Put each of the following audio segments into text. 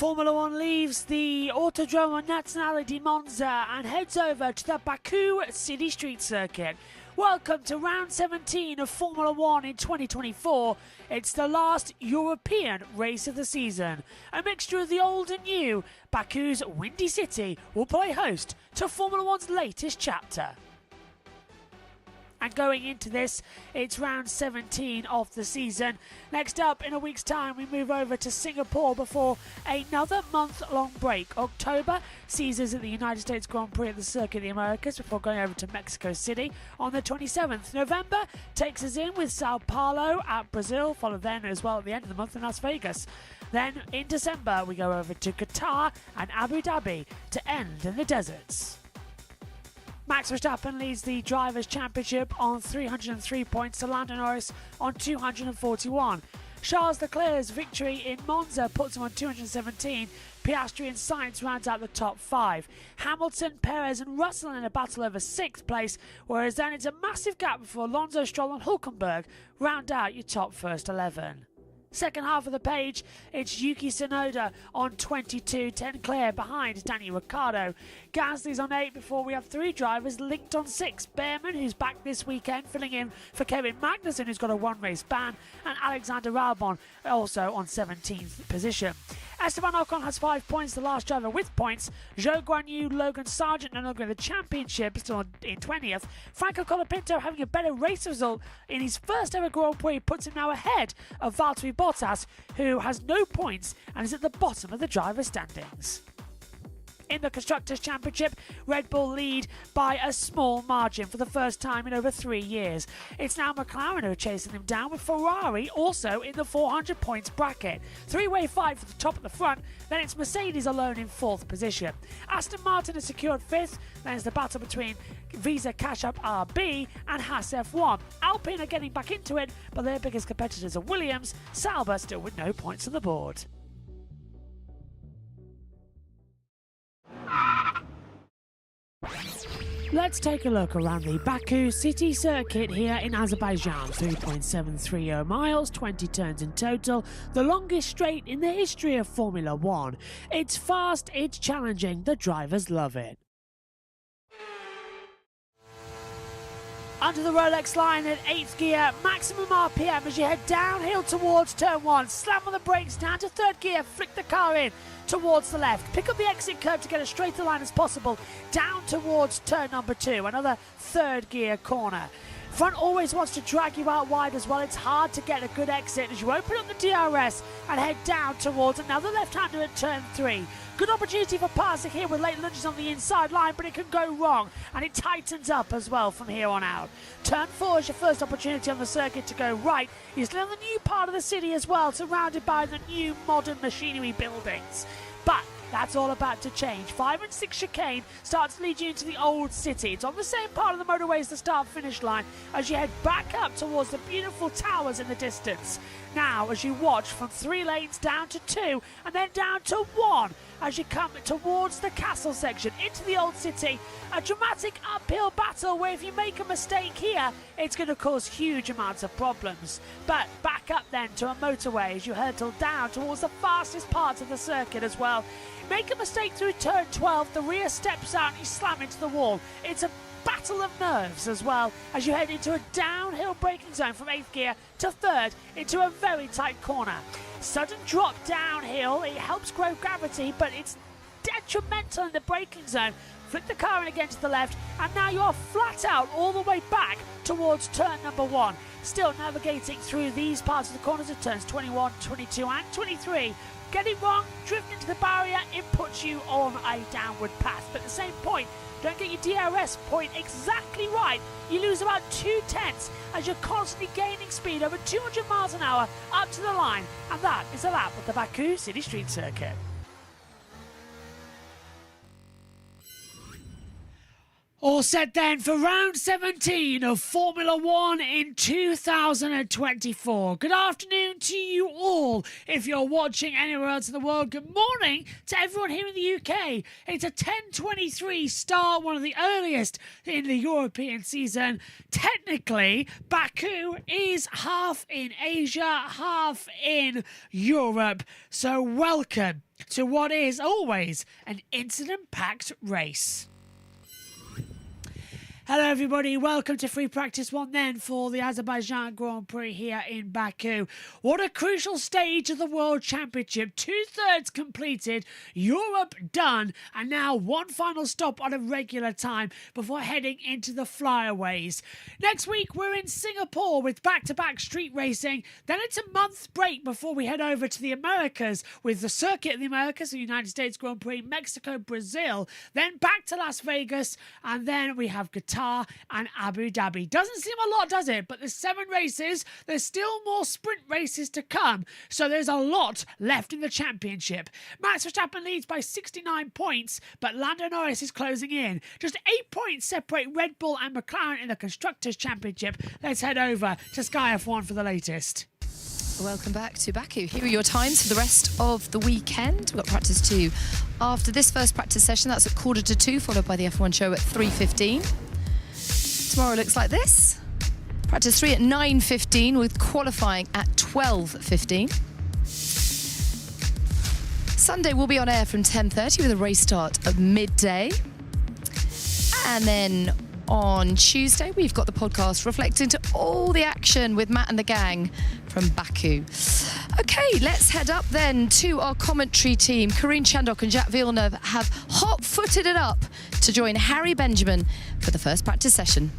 Formula One leaves the Autodromo Nazionale di Monza and heads over to the Baku City Street Circuit. Welcome to round 17 of Formula One in 2024. It's the last European race of the season. A mixture of the old and new, Baku's Windy City will play host to Formula One's latest chapter. And going into this, it's round 17 of the season. Next up, in a week's time, we move over to Singapore before another month-long break. October sees us at the United States Grand Prix at the Circuit of the Americas before going over to Mexico City on the 27th. November takes us in with Sao Paulo at Brazil, followed then as well at the end of the month in Las Vegas. Then in December, we go over to Qatar and Abu Dhabi to end in the deserts. Max Verstappen leads the Drivers' Championship on 303 points to Lando Norris on 241. Charles Leclerc's victory in Monza puts him on 217. Piastri and Sainz rounds out the top 5. Hamilton, Perez and Russell in a battle over 6th place, whereas then it's a massive gap before Alonso, Stroll and Hülkenberg round out your top first 11. Second half of the page, it's Yuki Tsunoda on 22, 10 clear behind Daniel Ricciardo. Gasly's on 8 before we have 3 drivers linked on 6. Behrman, who's back this weekend, filling in for Kevin Magnussen, who's got a one-race ban, and Alexander Albon also on 17th position. Esteban Ocon has 5 points, the last driver with points. Zhou Guanyu, Logan Sargent, no longer in the championship, still in 20th. Franco Colapinto having a better race result in his first ever Grand Prix puts him now ahead of Valtteri Bottas, who has no points and is at the bottom of the driver standings. In the Constructors' Championship, Red Bull lead by a small margin for the first time in over 3 years. It's now McLaren who are chasing them down, with Ferrari also in the 400 points bracket. Three-way fight for the top at the front, then it's Mercedes alone in 4th position. Aston Martin has secured 5th, then it's the battle between Visa Cash App RB and Haas F1. Alpine are getting back into it, but their biggest competitors are Williams, Sauber still with no points on the board. Let's take a look around the Baku City Circuit here in Azerbaijan. 3.730 miles, 20 turns in total, the longest straight in the history of Formula One. It's fast, it's challenging, the drivers love it. Under the Rolex line at 8th gear, maximum RPM as you head downhill towards turn 1. Slam on the brakes, down to 3rd gear, flick the car in towards the left. Pick up the exit curve to get as straight a line as possible, down towards turn number 2, another 3rd gear corner. Front always wants to drag you out wide as well. It's hard to get a good exit as you open up the DRS and head down towards another left-hander at turn 3. Good opportunity for passing here with late lunges on the inside line, but it can go wrong, and it tightens up as well from here on out. Turn 4 is your first opportunity on the circuit to go right. You're still in the new part of the city as well, surrounded by the new modern machinery buildings. But that's all about to change. 5 and 6 chicane starts to lead you into the old city. It's on the same part of the motorway as the start-finish line as you head back up towards the beautiful towers in the distance. Now, as you watch from 3 lanes down to 2 and then down to 1 as you come towards the castle section into the old city, a dramatic uphill battle where if you make a mistake here, it's going to cause huge amounts of problems. But back up then to a motorway as you hurtle down towards the fastest parts of the circuit as well. Make a mistake through turn 12, the rear steps out and you slam into the wall. It's a battle of nerves as well as you head into a downhill braking zone from 8th gear to 3rd into a very tight corner. Sudden drop downhill, it helps grow gravity, but it's detrimental in the braking zone. Flick the car in again to the left, and now you are flat out all the way back towards turn number 1. Still navigating through these parts of the corners of turns 21, 22 and 23. Get it wrong, drift into the barrier, input puts you on a downward path. But at the same point, don't get your DRS point exactly right. You lose about 2/10 as you're constantly gaining speed over 200 miles an hour up to the line. And that is a lap of the Baku City Street Circuit. All set then for round 17 of Formula 1 in 2024. Good afternoon to you all. If you're watching anywhere else in the world, good morning to everyone here in the UK. It's a 10:23 start, one of the earliest in the European season. Technically, Baku is half in Asia, half in Europe. So welcome to what is always an incident-packed race. Hello everybody, welcome to Free Practice 1 then for the Azerbaijan Grand Prix here in Baku. What a crucial stage of the World Championship. 2/3 completed, Europe done, and now one final stop on a regular time before heading into the flyaways. Next week we're in Singapore with back-to-back street racing. Then it's a month break before we head over to the Americas with the Circuit of the Americas, the United States Grand Prix, Mexico, Brazil. Then back to Las Vegas, and then we have Qatar and Abu Dhabi. Doesn't seem a lot, does it? But there's 7 races. There's still more sprint races to come. So there's a lot left in the championship. Max Verstappen leads by 69 points, but Lando Norris is closing in. Just 8 points separate Red Bull and McLaren in the Constructors' Championship. Let's head over to Sky F1 for the latest. Welcome back to Baku. Here are your times for the rest of the weekend. We've got practice 2 after this first practice session. That's at 1:45, followed by the F1 show at 3:15. Tomorrow looks like this. Practice 3 at 9:15 with qualifying at 12:15. Sunday will be on air from 10:30 with a race start at midday. And then on Tuesday, we've got the podcast reflecting to all the action with Matt and the gang from Baku. Okay, let's head up then to our commentary team. Karine Chandok and Jack Villeneuve have hot-footed it up to join Harry Benjamin for the first practice session.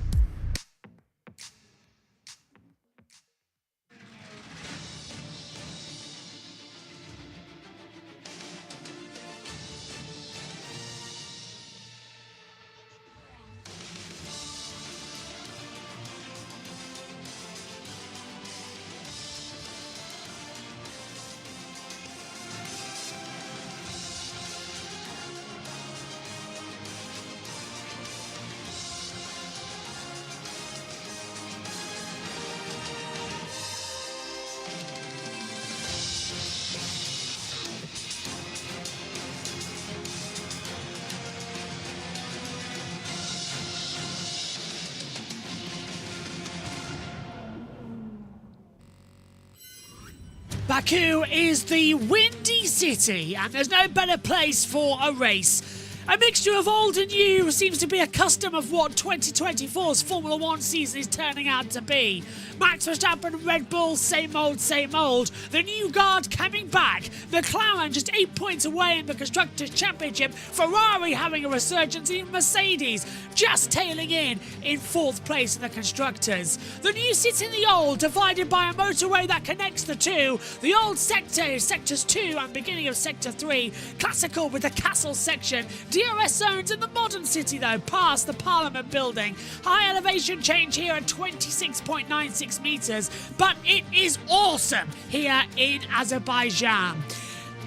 Baku is the Windy City, and there's no better place for a race. A mixture of old and new seems to be a custom of what 2024's Formula 1 season is turning out to be. Max Verstappen and Red Bull, same old, same old. The new guard coming back. McLaren just 8 points away in the Constructors' Championship. Ferrari having a resurgence. Even Mercedes just tailing in 4th place in the Constructors. The new sits in the old, divided by a motorway that connects the two. The old sector, sectors 2 and beginning of sector 3. Classical with the castle section. DRS zones in the modern city though, past the Parliament building. High elevation change here at 26.96 metres, but it is awesome here in Azerbaijan.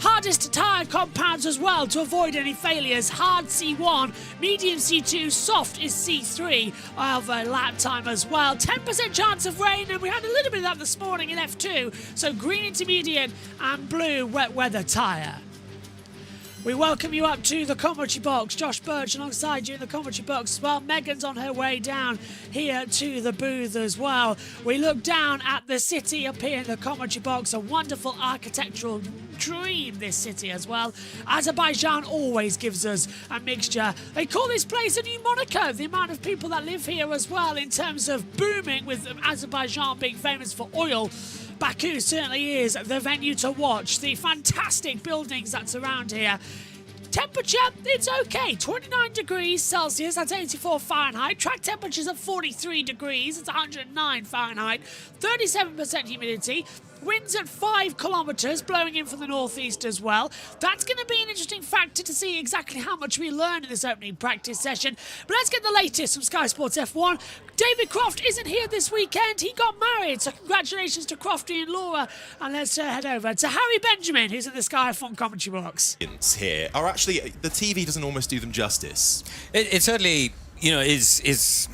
Hardest tyre compounds as well to avoid any failures. Hard C1, medium C2, soft is C3 of a lap time as well. 10% chance of rain, and we had a little bit of that this morning in F2. So green intermediate and blue wet weather tyre. We welcome you up to the commentary box. Josh Birch alongside you in the commentary box as well. Megan's on her way down here to the booth as well. We look down at the city up here in the commentary box. A wonderful architectural dream, this city as well. Azerbaijan always gives us a mixture. They call this place a new Monaco. The amount of people that live here as well in terms of booming, with Azerbaijan being famous for oil. Baku certainly is the venue to watch. The fantastic buildings that surround here. Temperature, it's okay. 29 degrees Celsius, that's 84 Fahrenheit. Track temperature's at 43 degrees, it's 109 Fahrenheit. 37% humidity. Winds at 5 kilometres, blowing in from the northeast as well. That's going to be an interesting factor factor to see exactly how much we learn in this opening practice session. But let's get the latest from Sky Sports F1. David Croft isn't here this weekend. He got married, so congratulations to Crofty and Laura. And let's head over to Harry Benjamin, who's in the Sky F1 commentary box. Here are actually, the TV doesn't almost do them justice. It certainly, you know, it's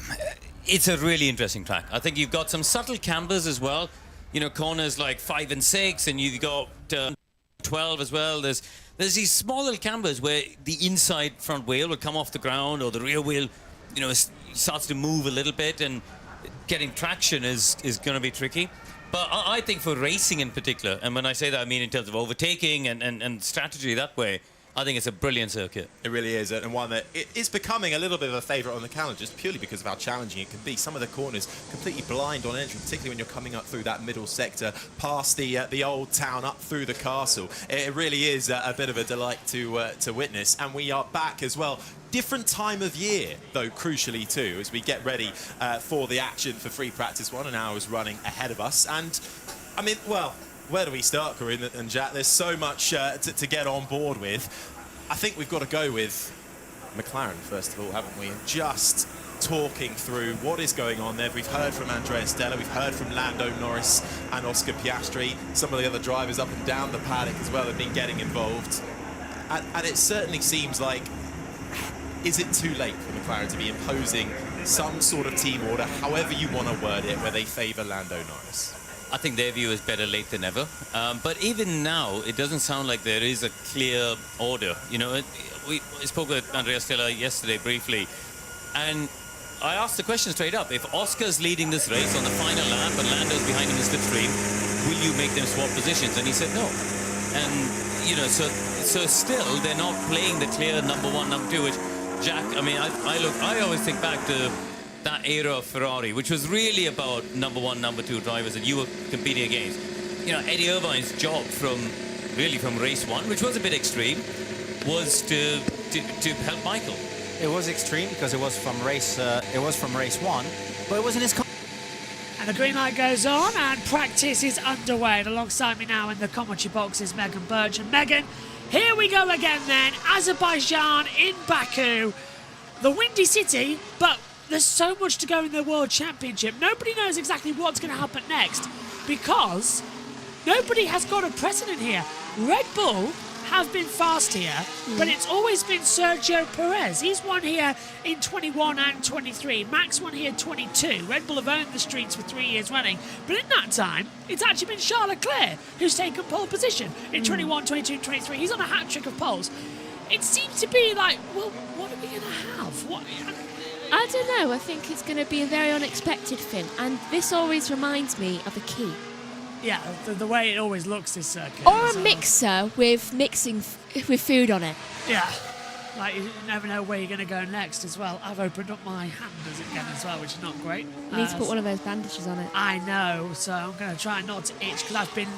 a really interesting track. I think you've got some subtle cambers as well. You know, corners like 5 and 6, and you've got 12 as well. There's these small little cambers where the inside front wheel will come off the ground, or the rear wheel, you know, starts to move a little bit, and getting traction is going to be tricky. But I think for racing in particular, and when I say that, I mean in terms of overtaking and strategy that way, I think it's a brilliant circuit. It really is, and one that is becoming a little bit of a favourite on the calendar, just purely because of how challenging it can be. Some of the corners completely blind on entry, particularly when you're coming up through that middle sector, past the old town, up through the castle. It really is a bit of a delight to witness, and we are back as well. Different time of year, though, crucially too, as we get ready for the action for free practice 1, an hour's running ahead of us. And, I mean, well, where do we start, Corinne and Jack? There's so much to get on board with. I think we've got to go with McLaren, first of all, haven't we? And just talking through what is going on there. We've heard from Andrea Stella, we've heard from Lando Norris and Oscar Piastri. Some of the other drivers up and down the paddock as well have been getting involved. And it certainly seems like, is it too late for McLaren to be imposing some sort of team order, however you want to word it, where they favour Lando Norris? I think their view is better late than never. But even now, it doesn't sound like there is a clear order. You know, we spoke with Andrea Stella yesterday briefly, and I asked the question straight up. If Oscar's leading this race on the final lap and Lando's behind him in the slipstream, will you make them swap positions? And he said no. And, you know, so still, they're not playing the clear number 1, number 2, which, Jack, I mean, I always think back to that era of Ferrari, which was really about number 1, number 2 drivers that you were competing against. You know, Eddie Irvine's job from race 1, which was a bit extreme, was to help Michael. It was extreme because it was from race 1, but it wasn't his. And the green light goes on, and practice is underway. And alongside me now in the commentary box is Megan Birch. And Megan, here we go again then. Azerbaijan in Baku. The Windy City, but there's so much to go in the World Championship. Nobody knows exactly what's going to happen next because nobody has got a precedent here. Red Bull have been fast here, but it's always been Sergio Perez. He's won here in 21 and 23. Max won here 22. Red Bull have owned the streets for 3 years running, but in that time, it's actually been Charles Leclerc who's taken pole position in 21, 22, and 23. He's on a hat-trick of poles. It seems to be like, well, what are we going to have? I don't know. I think it's going to be a very unexpected thing, and this always reminds me of a key. Yeah, the way it always looks, this circuit. Or a mixer with with food on it. Yeah. Like, you never know where you're going to go next as well. I've opened up my hand again as well, which is not great. You need to put one of those bandages on it. I know, so I'm going to try not to itch because I've been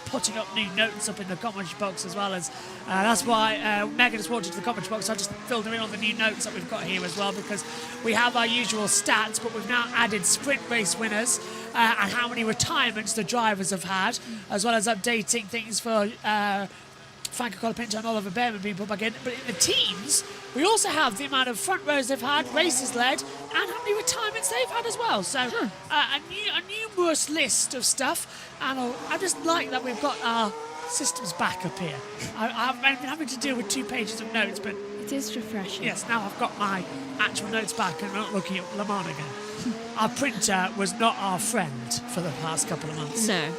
putting up new notes up in the commentary box as well as... that's why Megan has walked into the commentary box, so I just filled her in on the new notes that we've got here as well, because we have our usual stats, but we've now added sprint race winners and how many retirements the drivers have had, as well as updating things for... Franco Colapinto and Oliver Behrman being put back in. But in the teams, we also have the amount of front rows they've had, races led, and how many retirements they've had as well. So a numerous list of stuff. And I just like that we've got our systems back up here. I've been having to deal with 2 pages of notes, but... It is refreshing. Yes, now I've got my actual notes back and not looking at Le Mans again. Our printer was not our friend for the past couple of months. No.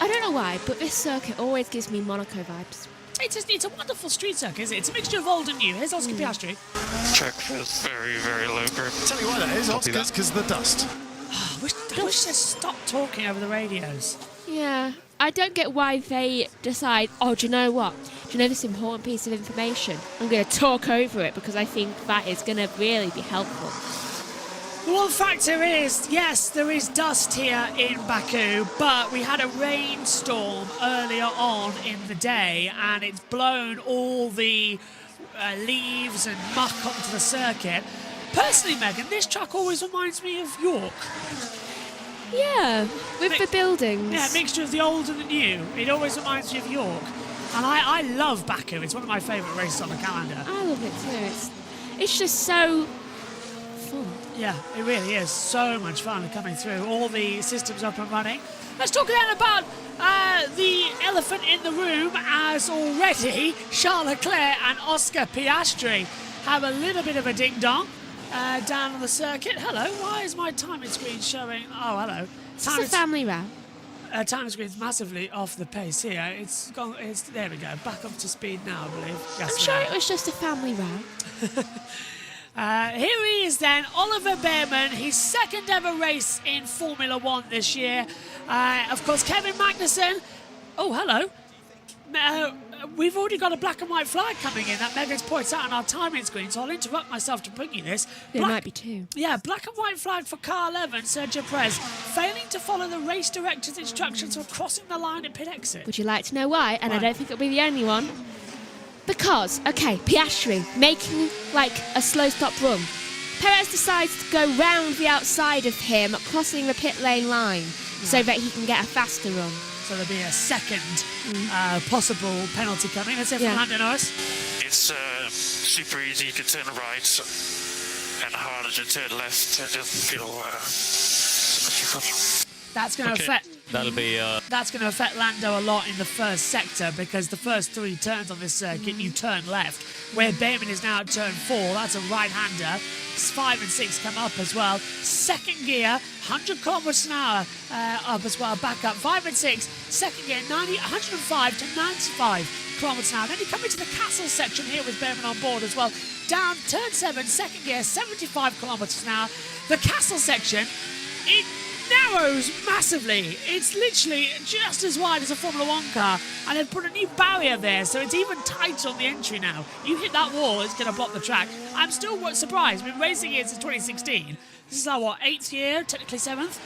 I don't know why, but this circuit always gives me Monaco vibes. It's a wonderful street circuit, isn't it? It's a mixture of old and new. Here's Oscar Piastri. Check this very, very low grip. Tell you why that is, Oscar, it's because of the dust. I wish they'd stop talking over the radios. Yeah, I don't get why they decide, oh, do you know what? Do you know this important piece of information? I'm going to talk over it because I think that is going to really be helpful. The one factor is, yes, there is dust here in Baku, but we had a rainstorm earlier on in the day, and it's blown all the leaves and muck onto the circuit. Personally, Megan, this track always reminds me of York. Yeah, with the buildings. Yeah, a mixture of the old and the new. It always reminds me of York. And I love Baku. It's one of my favourite races on the calendar. I love it too. It's just so fun. Yeah, it really is. So much fun coming through. All the systems up and running. Let's talk then about the elephant in the room, as already Charles Leclerc and Oscar Piastri have a little bit of a ding-dong down on the circuit. Hello, why is my timing screen showing? Oh, hello. It's a family row. Time screen's massively off the pace here. It's gone. There we go. Back up to speed now, I believe. Yes, I'm sure it was just a family row. Here he is then, Oliver Bearman, his second ever race in Formula One this year. Of course, Kevin Magnussen. Oh, hello. We've already got a black and white flag coming in that Megan's points out on our timing screen, so I'll interrupt myself to bring you this. There might be two. Yeah, black and white flag for car 11, Sergio Perez, failing to follow the race director's instructions for crossing the line at pit exit. Would you like to know why? And Why? I don't think it'll be the only one. Because, okay, Piastri making like a slow stop run. Perez decides to go round the outside of him, crossing the pit lane line, so that he can get a faster run. So there'll be a second possible penalty coming. Let's hear from Lando Norris. It's super easy to turn right and harder to turn left. It doesn't feel symmetrical. That's going to affect. That'll be. That's going to affect Lando a lot in the first sector, because the first 3 turns on this circuit you turn left. Where Bearman is now at turn 4, that's a right-hander. 5 and 6 come up as well. Second gear, 100 kilometers an hour up as well. Back up 5 and 6. Second gear, 105 to 95 kilometers an hour. Then you come into the castle section here with Bearman on board as well. Down turn 7, second gear, 75 kilometers an hour. The castle section, it narrows massively. It's literally just as wide as a Formula 1 car, and they've put a new barrier there, so it's even tighter on the entry now. You hit that wall, it's going to block the track. I'm still surprised. We've been racing here since 2016. This is our, 8th year, technically 7th,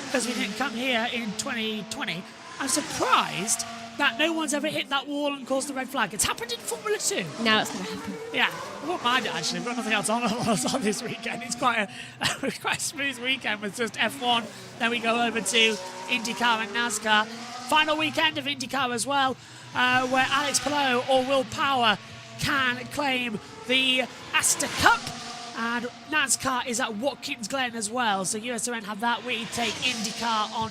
because we didn't come here in 2020. I'm surprised that no one's ever hit that wall and caused the red flag. It's happened in Formula 2. Now it's going to happen. Yeah, I won't mind it actually. We've got nothing else on this weekend. It's quite a smooth weekend with just F1. Then we go over to IndyCar and NASCAR. Final weekend of IndyCar as well, where Alex Palou or Will Power can claim the Astor Cup. And NASCAR is at Watkins Glen as well. So USRN have that. We take IndyCar on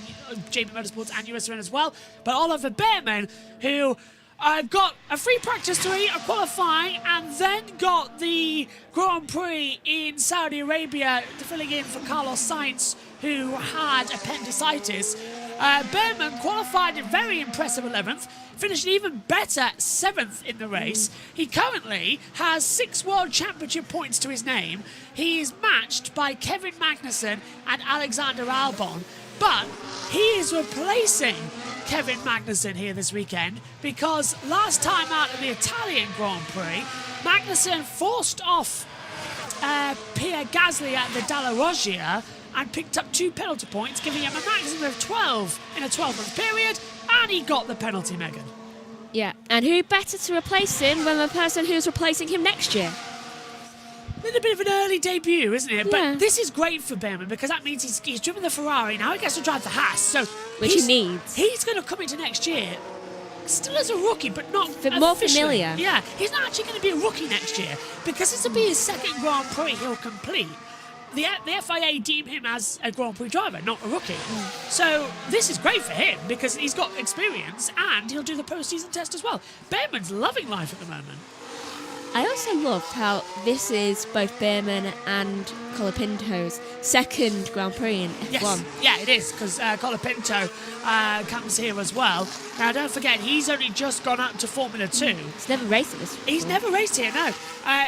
JBMotorsports and USRN as well. But Oliver Bearman, who got a free practice 3, a qualifying, and then got the Grand Prix in Saudi Arabia, filling in for Carlos Sainz, who had appendicitis. Bearman qualified in very impressive 11th, finished even better 7th in the race. He currently has 6 World Championship points to his name. He is matched by Kevin Magnussen and Alexander Albon, but he is replacing Kevin Magnussen here this weekend, because last time out in the Italian Grand Prix, Magnussen forced off Pierre Gasly at the Dalla Roggia and picked up 2 penalty points, giving him a maximum of 12 in a 12-month period, and he got the penalty, Megan. Yeah, and who better to replace him than the person who's replacing him next year? A little bit of an early debut, isn't it? Yeah. But this is great for Bearman, because that means he's driven the Ferrari. Now he gets to drive the Haas, so Which he needs. He's going to come into next year still as a rookie, but not more officially. familiar. Yeah, he's not actually going to be a rookie next year, because this will be his second Grand Prix he'll complete. The FIA deem him as a Grand Prix driver, not a rookie. So this is great for him, because he's got experience and he'll do the post-season test as well. Bearman's loving life at the moment. I also loved how this is both Bearman and Colapinto's second Grand Prix in F1. Yes, yeah, it is, because Colapinto comes here as well. Now, don't forget, he's only just gone up to Formula 2. He's never raced at this before. He's never raced here, no.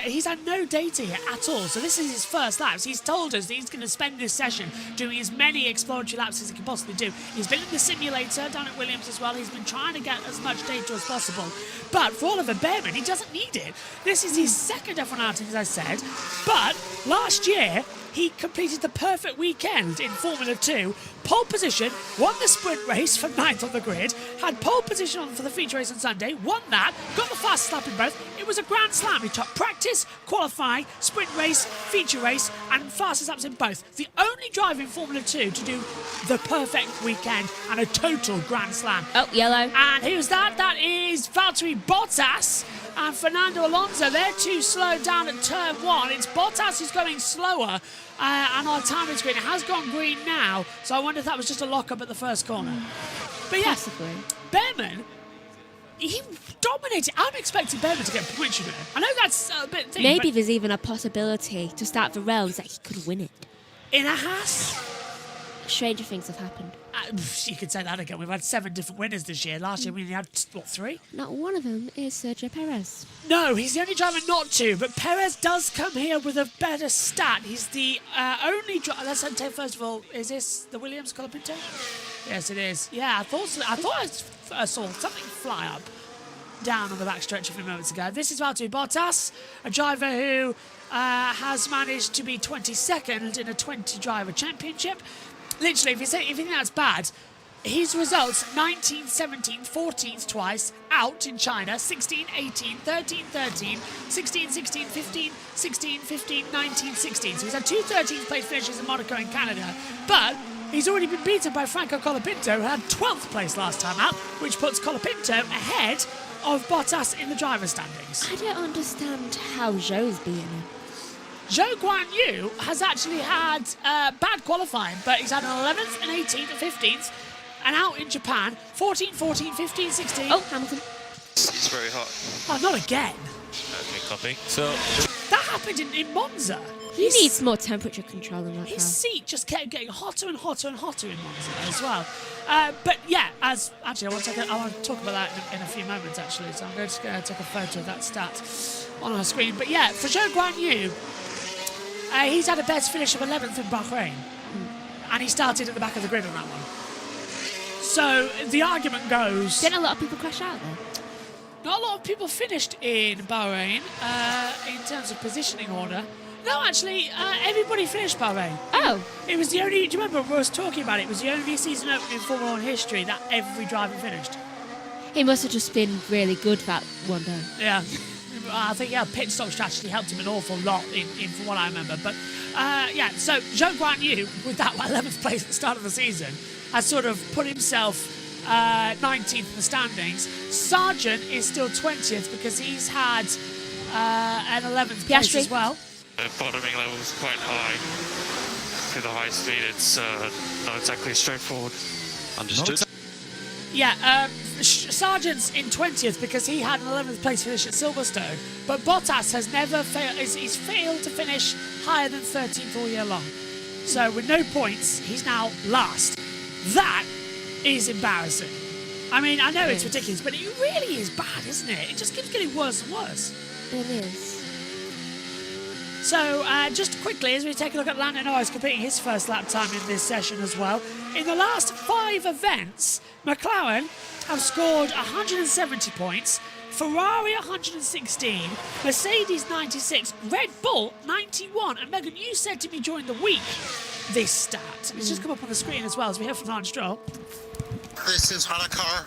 He's had no data here at all, so this is his first laps. He's told us that he's going to spend this session doing as many exploratory laps as he can possibly do. He's been in the simulator down at Williams as well. He's been trying to get as much data as possible. But for Oliver Bearman, he doesn't need it. This is his second F1 outing, as I said. But last year, he completed the perfect weekend in Formula 2. Pole position, won the sprint race from 9th on the grid, had pole position on for the feature race on Sunday, won that, got the fastest lap in both. It was a grand slam. He topped practice, qualifying, sprint race, feature race, and fastest laps in both. The only driver in Formula 2 to do the perfect weekend and a total grand slam. Oh, yellow. And who's that? That is Valtteri Bottas and Fernando Alonso. They're too slow down at turn 1. It's Bottas who's going slower, and our timing screen has gone green now, so I wonder if that was just a lock-up at the first corner. But yeah, Possibly. Behrman, he dominated. I'm expecting Behrman to get points, you know. I know that's a bit thing, Maybe but there's even a possibility to start the rounds that he could win it. in a Haas, Stranger things have happened. you could say that again. We've had 7 different winners this year. Last year we only had, what, 3? Not one of them is Sergio Perez. No, he's the only driver not to, but Perez does come here with a better stat. He's the only driver. Let's say, first of all, is this the Williams Colapinto? Yes, it is. Yeah, I thought I saw something fly up down on the backstretch a few moments ago. This is Valtteri Bottas, a driver who has managed to be 22nd in a 20-driver championship. Literally, if you think that's bad, his results 19, 17, 14th twice, out in China, 16, 18, 13, 13, 16, 16, 15, 16, 15, 19, 16. So he's had 2 13th place finishes in Monaco and Canada. But he's already been beaten by Franco Colapinto, who had 12th place last time out, which puts Colapinto ahead of Bottas in the driver's standings. I don't understand how Zhou's beaten him. Zhou Guanyu has actually had bad qualifying, but he's had an 11th, an 18th, and 15th, and out in Japan, 14, 14, 15, 16. Oh, Hamilton. It's very hot. Oh, not again. Okay, copy. So, That happened in Monza. He needs more temperature control in that His car. seat just kept getting hotter and hotter and hotter in Monza as well. But yeah, I want to talk about that in a few moments actually. So I'm going to take a photo of that stat on our screen. But yeah, for Zhou Guanyu, he's had a best finish of 11th in Bahrain, and he started at the back of the grid on that one. So the argument goes, Didn't a lot of people crash out there? not a lot of people finished in Bahrain in terms of positioning order. No, actually, everybody finished Bahrain. Oh. It was the only, do you remember we was talking about it? It was the only season opening in Formula 1 history that every driver finished. He must have just been really good that one day. Yeah. I think, yeah, pit stop strategy helped him an awful lot in from what I remember. But, yeah, so Zhou Guanyu, with that 11th place at the start of the season, has sort of put himself 19th in the standings. Sargent is still 20th because he's had an 11th place as well. The bottoming level is quite high. With the high speed, it's not exactly straightforward. Understood. Yeah, Sargent's in 20th because he had an 11th place finish at Silverstone, but Bottas has never failed. He's failed to finish higher than 13th all year long. So with no points, he's now last. That is embarrassing. I mean, I know it's ridiculous, but it really is bad, isn't it? It just keeps getting worse and worse. It is. So, just quickly, as we take a look at Lando Norris completing his first lap time in this session as well. In the last 5 events, McLaren have scored 170 points, Ferrari 116, Mercedes 96, Red Bull 91. And Megan, you said to me during the week this stat. It's just come up on the screen as well as we hear from Lance Stroll. This is not a car.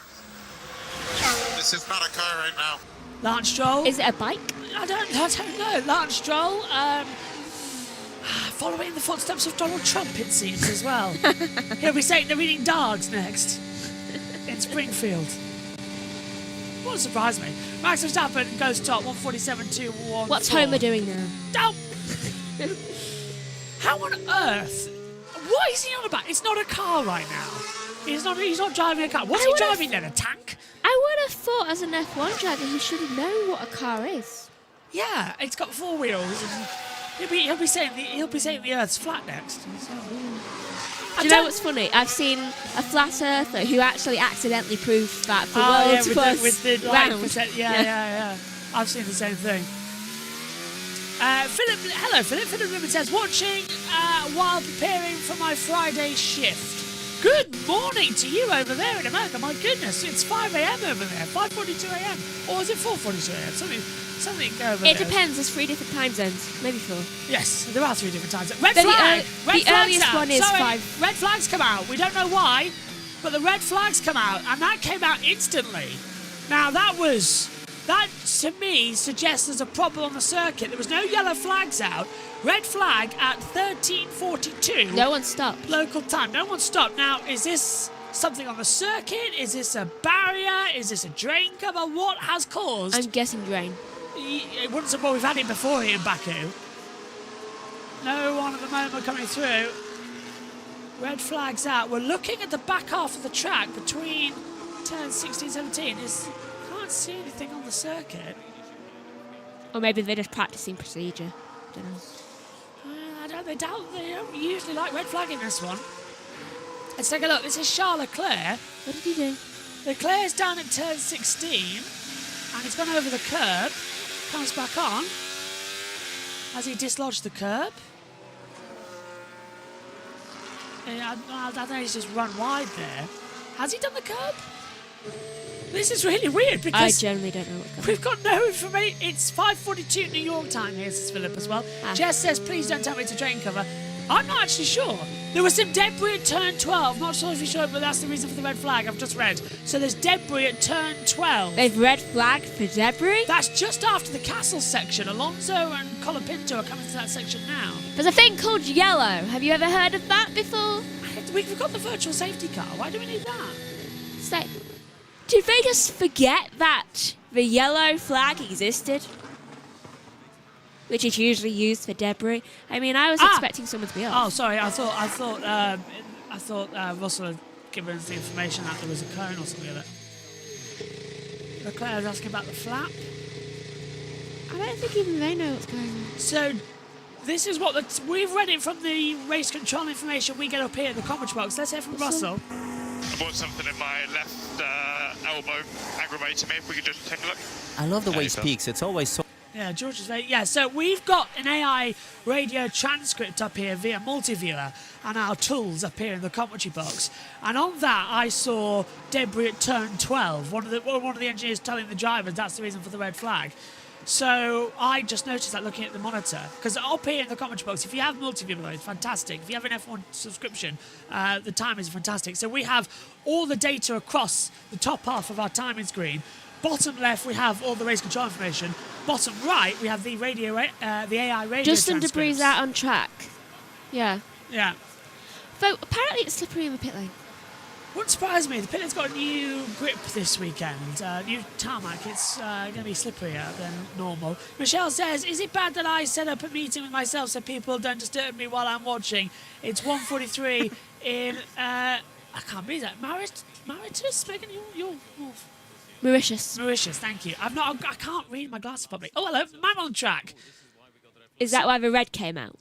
This is not a car right now. Lance Stroll. Is it a bike? I don't know. Lance Stroll, following in the footsteps of Donald Trump, it seems, as well. He'll be saying they're eating dogs next in Springfield. Won't surprise me. Max Verstappen goes top, 147.214. What's Homer doing now? Oh. How on earth? What is he on about? It's not a car right now. He's not driving a car. What's he driving then? A tank? I would have thought as an F1 driver he should know what a car is. Yeah, it's got 4 wheels. And he'll be saying the Earth's flat next. Do you know what's funny? I've seen a flat earther who actually accidentally proved that the world was round. Yeah. I've seen the same thing. Hello, Philip. Philip Ribbon says, watching while preparing for my Friday shift. Good morning to you over there in America. My goodness, it's 5 a.m. over there, 5:42 a.m. Or is it 4:42 a.m.? Something over there. It depends. There's 3 different time zones, maybe 4. Yes, there are 3 different times. Red The, flag! Red the flag's earliest out. one is Sorry, 5. Red flags come out. We don't know why, but the red flags come out, and that came out instantly. Now, that to me suggests there's a problem on the circuit. There was no yellow flags out. Red flag at 13:42. No one stopped. Local time. No one stopped. Now, is this something on the circuit? Is this a barrier? Is this a drain cover? What has caused? I'm guessing drain. It wouldn't suppose we've had it before here in Baku. No one at the moment coming through. Red flags out. We're looking at the back half of the track between turns 16 and 17. Can't see anything on the circuit. Or maybe they're just practicing procedure. Don't know. They don't usually like red flagging this one. Let's take a look. This is Charles Leclerc. What did he do? Leclerc's down at turn 16 and he's gone over the curb. Comes back on. Has he dislodged the curb? I think he's just run wide there. Has he done the curb? This is really weird because I generally don't know what's going on. we've got no information. It's 5:42 New York time here, says Philip as well. Jess says, please don't tell me it's a drain cover. I'm not actually sure. There was some debris at turn 12. Not sure if you showed, but that's the reason for the red flag I've just read. So there's debris at turn 12. They've red flagged for debris? That's just after the castle section. Alonso and Colapinto are coming to that section now. There's a thing called yellow. Have you ever heard of that before? We've got the virtual safety car. Why do we need that? So, did they just forget that the yellow flag existed? Which is usually used for debris. I mean, I was expecting someone to be off. Oh, sorry. I thought Russell had given us the information that there was a cone or something like that. Leclerc was asking about the flap. I don't think even they know what's going on. So, this is what we've read it from the race control information we get up here in the commentary box. Let's hear from Russell. I bought something in my left elbow, aggravating me. If we could just take a look. I love the way he speaks. It's always so... Yeah, George is very... Yeah, so we've got an AI radio transcript up here via multiviewer and our tools up here in the commentary box. And on that, I saw debris at turn 12. One of the engineers telling the drivers that's the reason for the red flag. So I just noticed that looking at the monitor. Because up here in the commentary box, if you have multiviewer, it's fantastic. If you have an F1 subscription, the time is fantastic. So we have all the data across the top half of our timing screen. Bottom left, we have all the race control information. Bottom right, we have the AI radio Just some debris transcripts. out on track. Yeah. Yeah. Though apparently it's slippery in the pit lane. Wouldn't surprise me. The pit lane's got a new grip this weekend. New tarmac. It's going to be slipperier than normal. Michelle says, is it bad that I set up a meeting with myself so people don't disturb me while I'm watching? It's 1:43 in... I can't believe that. Mauritius? Megan, you're Mauritius, thank you. I can't read my glasses properly. Oh, hello, man on track. Is that why the red came out?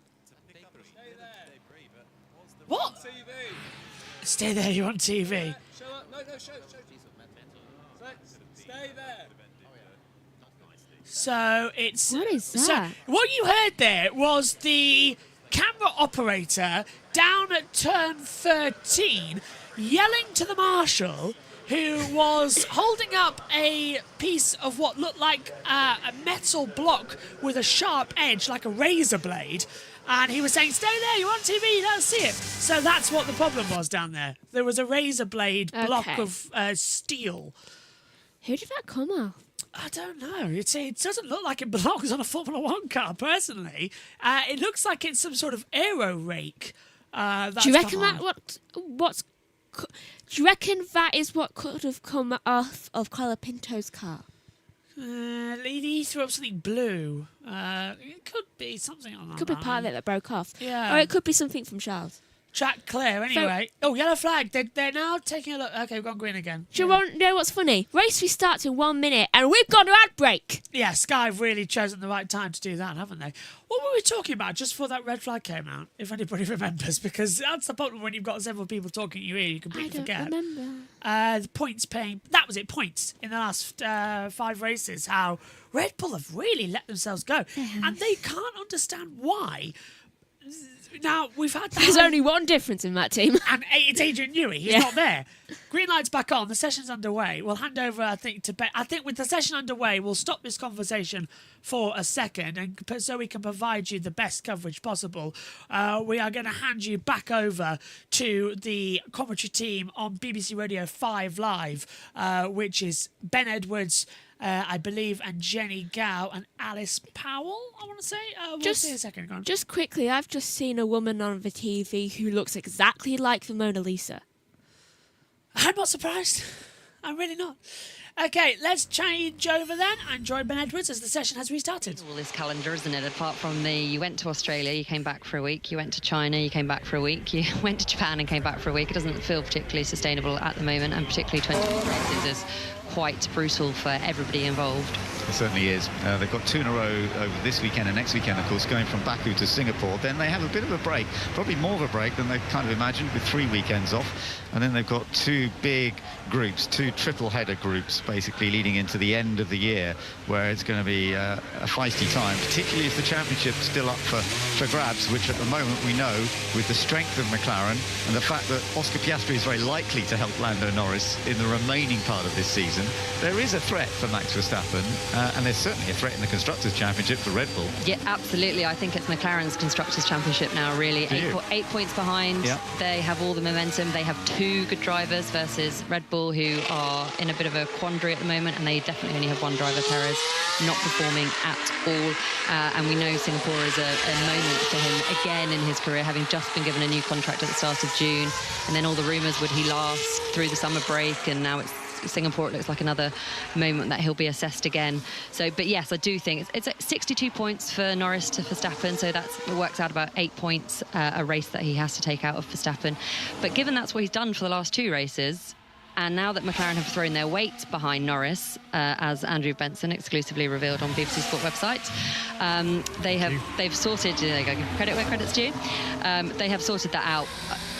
What? Stay there, you're on TV. Stay there. So it's... What is that? So what you heard there was the camera operator down at turn 13 yelling to the marshal, who was holding up a piece of what looked like a metal block with a sharp edge, like a razor blade. And he was saying, stay there, you're on TV, you don't see it. So that's what the problem was down there. There was a razor blade block of steel. Who did that come off? I don't know. It doesn't look like it belongs on a Formula One car, personally. It looks like it's some sort of aero rake. Do you reckon do you reckon that is what could have come off of Colapinto's car? He threw up something blue. It could be something on that. Could be part of it that broke off. Yeah. Or it could be something from Charles. Track clear, anyway. Yellow flag. They're now taking a look. Okay, we've gone green again. Do you want to know what's funny? Race restarts in 1 minute and we've gone to ad break. Yeah, Sky have really chosen the right time to do that, haven't they? What were we talking about just before that red flag came out, if anybody remembers? Because that's the problem when you've got several people talking in your ear, you completely forget. I don't remember. The points paying... That was it, points in the last 5 races. How Red Bull have really let themselves go. And they can't understand why. Now, we've had... There's only one difference in that team. And it's Adrian Newey. He's not there. Green light's back on. The session's underway. We'll hand over, I think, to Ben. I think with the session underway, we'll stop this conversation for a second, and so we can provide you the best coverage possible. We are going to hand you back over to the commentary team on BBC Radio 5 Live, which is Ben Edwards, I believe, and Jenny Gow and Alice Powell, I want to say. Just a second. Go on. Just quickly, I've just seen a woman on the TV who looks exactly like the Mona Lisa. I'm not surprised. I'm really not. Okay, let's change over then and join Ben Edwards as the session has restarted. All this calendar, isn't it? Apart from you went to Australia, you came back for a week. You went to China, you came back for a week. You went to Japan and came back for a week. It doesn't feel particularly sustainable at the moment, and particularly 20 races is quite brutal for everybody involved. It certainly is. They've got 2 in a row over this weekend and next weekend, of course, going from Baku to Singapore. Then they have a bit of a break, probably more of a break than they kind of imagined, with 3 weekends off. And then they've got 2 big groups, 2 triple-header groups, basically leading into the end of the year, where it's going to be a feisty time, particularly if the championship's still up for grabs, which at the moment we know, with the strength of McLaren and the fact that Oscar Piastri is very likely to help Lando Norris in the remaining part of this season, there is a threat for Max Verstappen, and there's certainly a threat in the Constructors' Championship for Red Bull. Yeah, absolutely. I think it's McLaren's Constructors' Championship now, really. 8 points behind. Yeah. They have all the momentum. They have 2 good drivers versus Red Bull, who are in a bit of a quandary at the moment, and they definitely only have 1 driver, Perez, not performing at all. And we know Singapore is a moment for him again in his career, having just been given a new contract at the start of June. And then all the rumours, would he last through the summer break? And now it's Singapore. It looks like another moment that he'll be assessed again. So, but yes, I do think it's 62 points for Norris to Verstappen, so it works out about 8 points a race that he has to take out of Verstappen. But given that's what he's done for the last 2 races, and now that McLaren have thrown their weight behind Norris, as Andrew Benson exclusively revealed on BBC Sport website, they've sorted, credit where credit's due, they have sorted that out.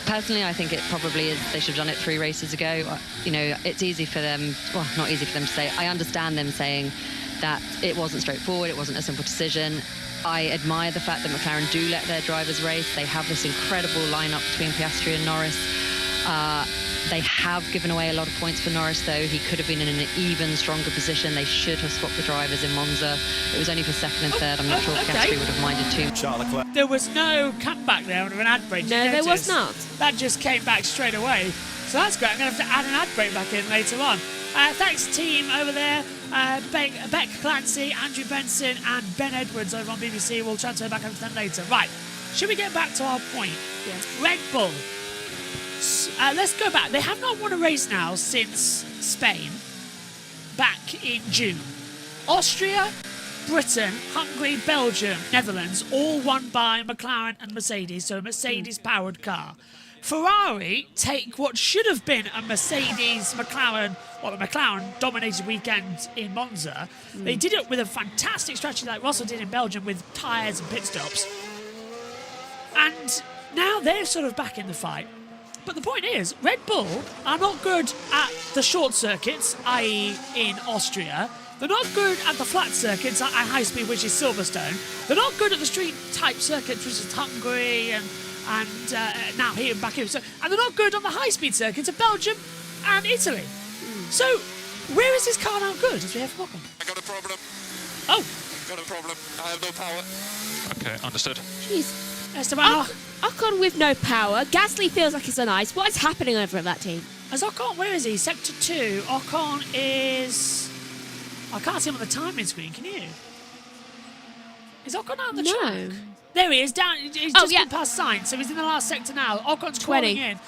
Personally, I think it probably is. They should have done it 3 races ago. You know, it's easy for them, well, not easy for them to say. I understand them saying that it wasn't straightforward, it wasn't a simple decision. I admire the fact that McLaren do let their drivers race. They have this incredible lineup between Piastri and Norris. They have given away a lot of points for Norris, though. He could have been in an even stronger position. They should have swapped the drivers in Monza. It was only for 2nd and 3rd. I'm not sure Piastri would have minded too. There was no comeback there of an ad break. No, there was not. That just came back straight away. So that's great. I'm going to have to add an ad break back in later on. Thanks, team over there. Beck Clancy, Andrew Benson, and Ben Edwards over on BBC. We'll transfer back over to them later. Right. Should we get back to our point? Yes. Red Bull. Let's go back. They have not won a race now since Spain, back in June. Austria, Britain, Hungary, Belgium, Netherlands, all won by McLaren and Mercedes, so a Mercedes-powered car. Ferrari take what should have been a Mercedes-McLaren, well, the McLaren-dominated weekend in Monza. They did it with a fantastic strategy like Russell did in Belgium with tyres and pit stops. And now they're sort of back in the fight. But the point is, Red Bull are not good at the short circuits, i.e. in Austria. They're not good at the flat circuits at high speed, which is Silverstone. They're not good at the street-type circuits, which is Hungary and now here and back here. And they're not good on the high-speed circuits of Belgium and Italy. So, where is this car now good, as we have from Ocon? I got a problem. Oh. Got a problem. I have no power. Okay, understood. Jeez. Esteban. Ocon with no power. Gasly feels like he's on ice. What is happening over at that team? As Ocon, where is he? Sector 2. Ocon is... I can't see him on the timing screen, can you? Is Ocon out on the track? There he is, down. He's just been past Sainz, so he's in the last sector now. Ocon's calling in.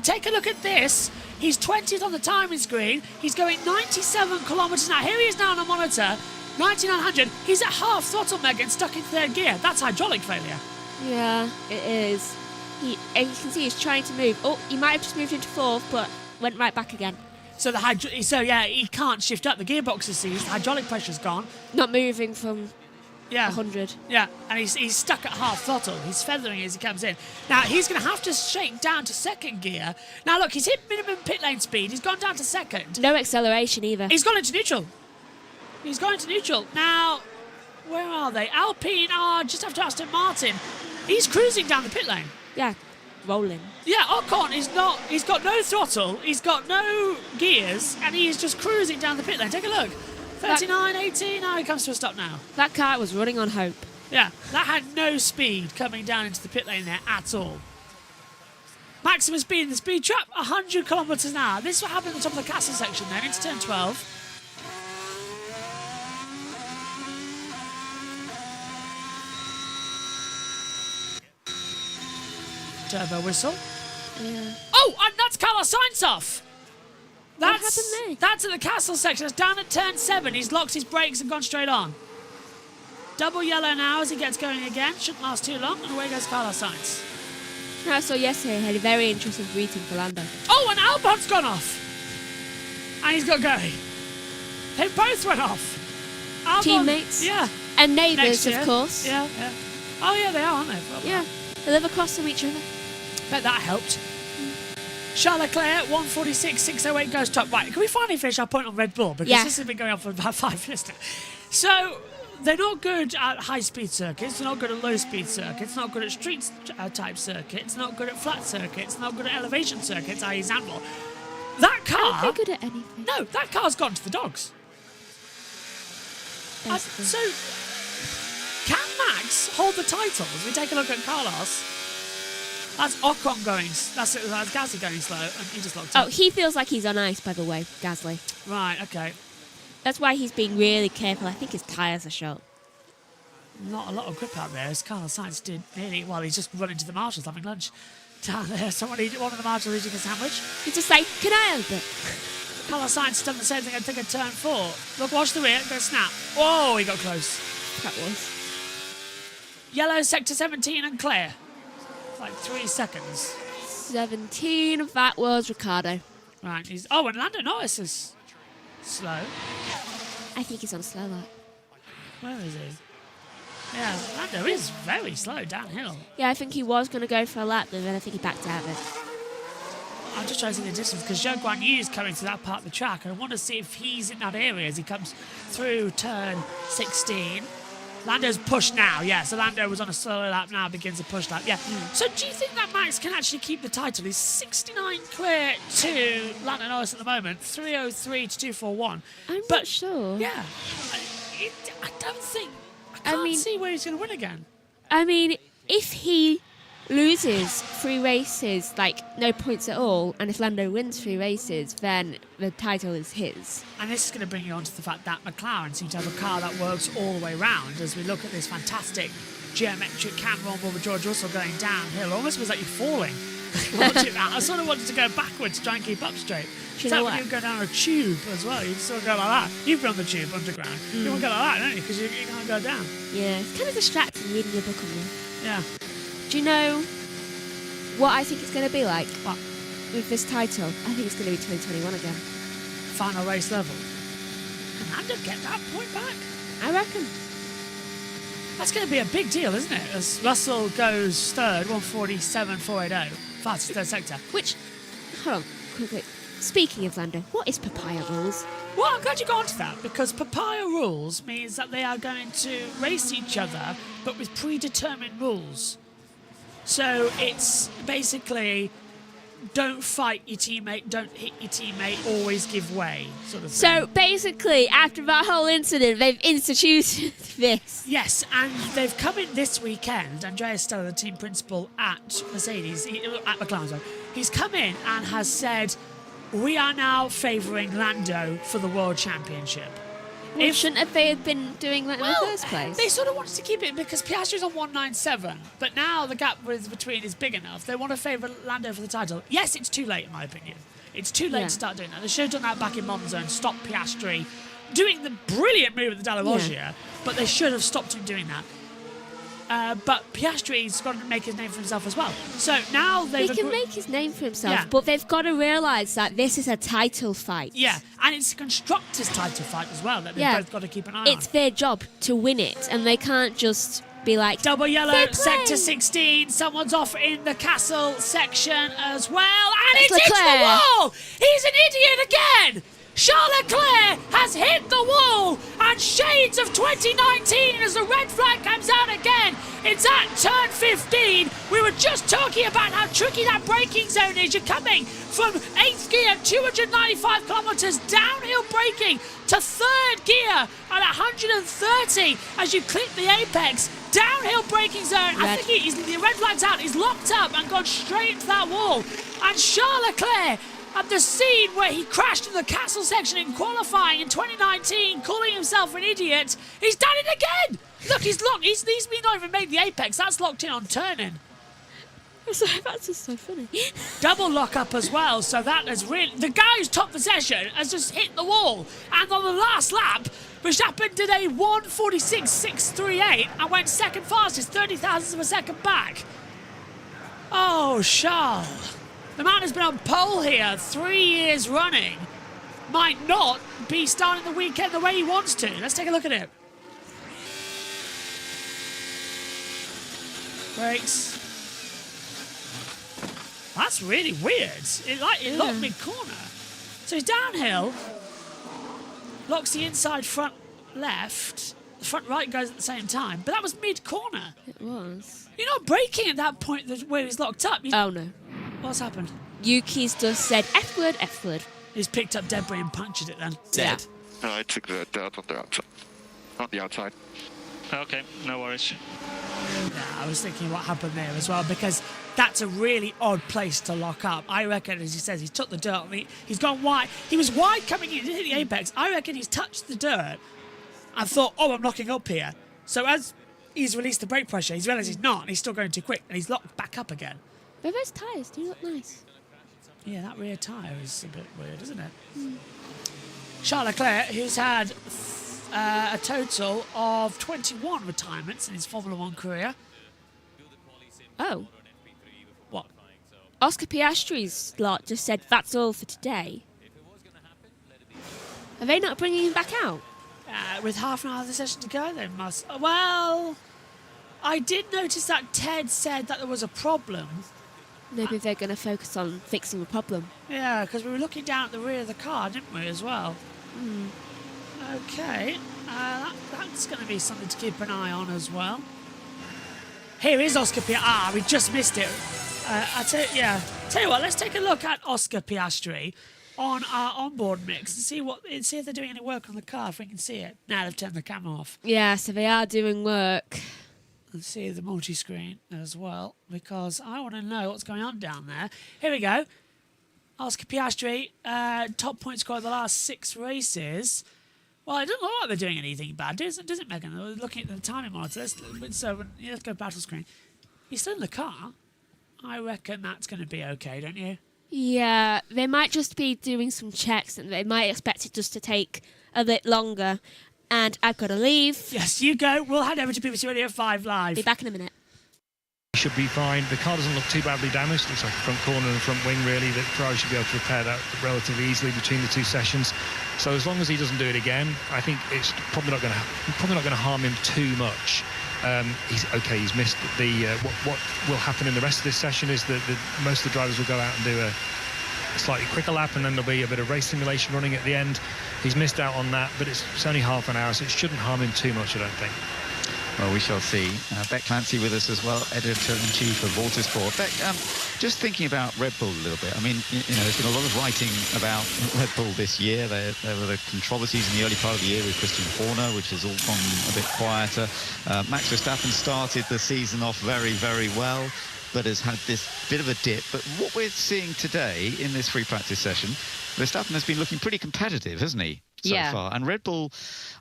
Take a look at this. He's 20th on the timing screen. He's going 97 kilometres an hour. Here he is now on a monitor. 9900. He's at half throttle, Megan, stuck in 3rd gear. That's hydraulic failure. Yeah, it is. And you can see he's trying to move. Oh, he might have just moved into 4th, but went right back again. So he can't shift up. The gearbox is seized. The hydraulic pressure's gone. Not moving from 100. Yeah, and he's stuck at half throttle. He's feathering as he comes in. Now, he's going to have to shake down to 2nd gear. Now, look, he's hit minimum pit lane speed. He's gone down to 2nd. No acceleration either. He's gone into neutral. Now, where are they? Alpine are just after Aston Martin. He's cruising down the pit lane. Yeah, rolling. Yeah, Ocon is not. He's got no throttle. He's got no gears, and he is just cruising down the pit lane. Take a look. 39, 18. Now he comes to a stop now. That car was running on hope. Yeah, that had no speed coming down into the pit lane there at all. Maximum speed in the speed trap, 100 kilometres an hour. This is what happened at the top of the castle section then, into turn 12. Turbo whistle. Yeah. Oh, and that's Carlos Sainz off. What happened there? That's at the castle section. It's down at turn 7. He's locked his brakes and gone straight on. Double yellow now as he gets going again. Shouldn't last too long. And away goes Carlos Sainz. No, I saw yesterday he had a very interesting greeting for Lando. Oh, and Albon's gone off. And he's got going. They both went off. Albon, Teammates. Yeah. And neighbours, Next year. of course. Yeah, yeah. Oh, yeah, they are, aren't they? Probably. Yeah. They live across from each other. Bet that helped. Charles Leclerc, 146.608 goes top. Right, can we finally finish our point on Red Bull? Because this has been going on for about 5 minutes now. So, they're not good at high-speed circuits. They're not good at low-speed circuits. Not good at street-type circuits. Not good at flat circuits. Not good at elevation circuits, i.e. Zandvoort. That car... They're good at anything. No, that car's gone to the dogs. So, can Max hold the title? As we take a look at Carlos... That's Ocon going. That's Gasly going slow, and he just locked up. Oh, he feels like he's on ice, by the way, Gasly. Right, okay. That's why he's being really careful. I think his tyres are short. Not a lot of grip out there, as Carlos Sainz did nearly. Well, he's just running to the marshals having lunch down there. One of the marshals eating a sandwich. He's just like, can I have it? Carlos Sainz done the same thing. I think at turn 4. Look, watch the rear. Go snap. Whoa, he got close. That was. Yellow sector 17 and clear. Like 3 seconds. 17, that was Ricciardo. Right, he's... Oh, and Lando Norris is slow. I think he's on a slow lap. Where is he? Yeah, Lando is very slow downhill. Yeah, I think he was going to go for a lap, but then I think he backed out of it. I'm just trying to see the distance, because Zhou Guan Yu is coming to that part of the track, and I want to see if he's in that area as he comes through turn 16. Lando's pushed now, yeah. So Lando was on a solo lap now, begins a push lap, yeah. So do you think that Max can actually keep the title? He's 69 clear to Lando Norris at the moment, 303 to 241. I'm not sure. Yeah. I don't think... I can't see where he's going to win again. I mean, if he loses 3 races, like no points at all, and if Lando wins 3 races, then the title is his. And this is going to bring you on to the fact that McLaren seem to have a car that works all the way round as we look at this fantastic geometric camera on with George Russell going downhill. Almost feels like you're falling. Watching that. I sort of wanted to go backwards to try and keep up straight. Do you know when what? you go down a tube as well, you sort of go like that. You've been on the tube underground. You want to go like that, don't you? Because you can't go down. Yeah, it's kind of distracting reading your book on there. Yeah. Do you know what I think it's going to be like? What? With this title? I think it's going to be 2021 again. Final race level. Can Lando get that point back? I reckon. That's going to be a big deal, isn't it? As Russell goes third, 147.480. Fastest third sector. Which, hold on, quickly. Speaking of Lando, what is papaya rules? Well, I'm glad you got onto that, because papaya rules means that they are going to race each other, but with predetermined rules. So it's basically, don't fight your teammate, don't hit your teammate, always give way, sort of thing. So basically, after that whole incident, they've instituted this. Yes, and they've come in this weekend. Andrea Stella, the team principal at Mercedes, at McLaren, sorry, he's come in and has said, we are now favouring Lando for the World Championship. Well, shouldn't they have been doing that in the first place? They sort of wanted to keep it because Piastri's on 197, but now the gap between is big enough. They want to favour Lando for the title. Yes, it's too late, in my opinion. It's too late to start doing that. They should have done that back in Monza and stopped Piastri doing the brilliant move at the Dalla Loggia, but they should have stopped him doing that. But Piastri's got to make his name for himself as well. So now He can make his name for himself, but they've got to realise that this is a title fight. Yeah, and it's a constructors' title fight as well that they've both got to keep an eye on. It's their job to win it, and they can't just be like... Double yellow, sector 16. Someone's off in the castle section as well. And it's into the wall! He's an idiot again! Charles Leclerc has hit the wall, and shades of 2019 as the red flag comes out again. It's at turn 15. We were just talking about how tricky that braking zone is. You're coming from 8th gear, 295 kilometres, downhill braking to 3rd gear at 130 as you clip the apex. Downhill braking zone. I think the red flag's out. He's locked up and gone straight into that wall. And Charles Leclerc, at the scene where he crashed in the castle section in qualifying in 2019, calling himself an idiot, he's done it again! Look, he's locked. He's not even made the apex. That's locked in on turning. That's just so funny. Double lock up as well, so that is really... The guy who's topped the session has just hit the wall. And on the last lap, Verstappen did a 1:46.638 and went second fastest, 30 thousandths of a second back. Oh, Charles. The man has been on pole here 3 years running. Might not be starting the weekend the way he wants to. Let's take a look at it. Brakes. That's really weird. It locked mid-corner. So he's downhill. Locks the inside front left. The front right goes at the same time. But that was mid-corner. It was. You're not braking at that point where he's locked up. Oh, no. What's happened? Yuki's just said F word, F word. He's picked up debris and punctured it then. Dead. No, I took the dirt on the outside. On the outside. Okay, no worries. Yeah, I was thinking what happened there as well, because that's a really odd place to lock up. I reckon, as he says, he's took the dirt. He's gone wide. He was wide coming in, he hit the apex. I reckon he's touched the dirt and thought, oh, I'm locking up here. So as he's released the brake pressure, he's realised he's not, and he's still going too quick, and he's locked back up again. But those tyres do look nice. Yeah, that rear tyre is a bit weird, isn't it? Charles Leclerc, who's had a total of 21 retirements in his Formula 1 career. Oh. What? Oscar Piastri's lot just said that's all for today. Are they not bringing him back out? With half an hour of the session to go, they must. Well, I did notice that Ted said that there was a problem. Maybe they're going to focus on fixing the problem. Yeah, because we were looking down at the rear of the car, didn't we, as well? Okay, that's going to be something to keep an eye on as well. Here is Oscar Piastri. We just missed it. Tell you what, let's take a look at Oscar Piastri on our onboard mix and see if they're doing any work on the car, if we can see it. Now they've turned the camera off. Yeah, so they are doing work. And see the multi-screen as well, because I want to know what's going on down there. Here we go. Oscar Piastri, top point scorer the last 6 races. Well, it doesn't look like they're doing anything bad, does it, Megan? We're looking at the timing monitor. Let's go battle screen. He's still in the car. I reckon that's going to be okay, don't you? Yeah, they might just be doing some checks and they might expect it just to take a bit longer. And I've got to leave. Yes, you go. We'll head over to BBC Radio 5 Live. Be back in a minute. Should be fine. The car doesn't look too badly damaged. Looks like a front corner and front wing, really. That Ferrari should be able to repair that relatively easily between the 2 sessions. So as long as he doesn't do it again, I think it's probably not going to harm him too much. He's missed the. What will happen in the rest of this session is that most of the drivers will go out and do a slightly quicker lap, and then there'll be a bit of race simulation running at the end. He's missed out on that, but it's only half an hour, so it shouldn't harm him too much, I don't think. Well, we shall see. Beck Clancy with us as well, editor-in-chief of Motorsport. Beck, just thinking about Red Bull a little bit. I mean, there's been a lot of writing about Red Bull this year. There were the controversies in the early part of the year with Christian Horner, which has all gone a bit quieter. Max Verstappen started the season off very, very well, but has had this bit of a dip. But what we're seeing today in this free practice session, Verstappen has been looking pretty competitive, hasn't he, so far? And Red Bull,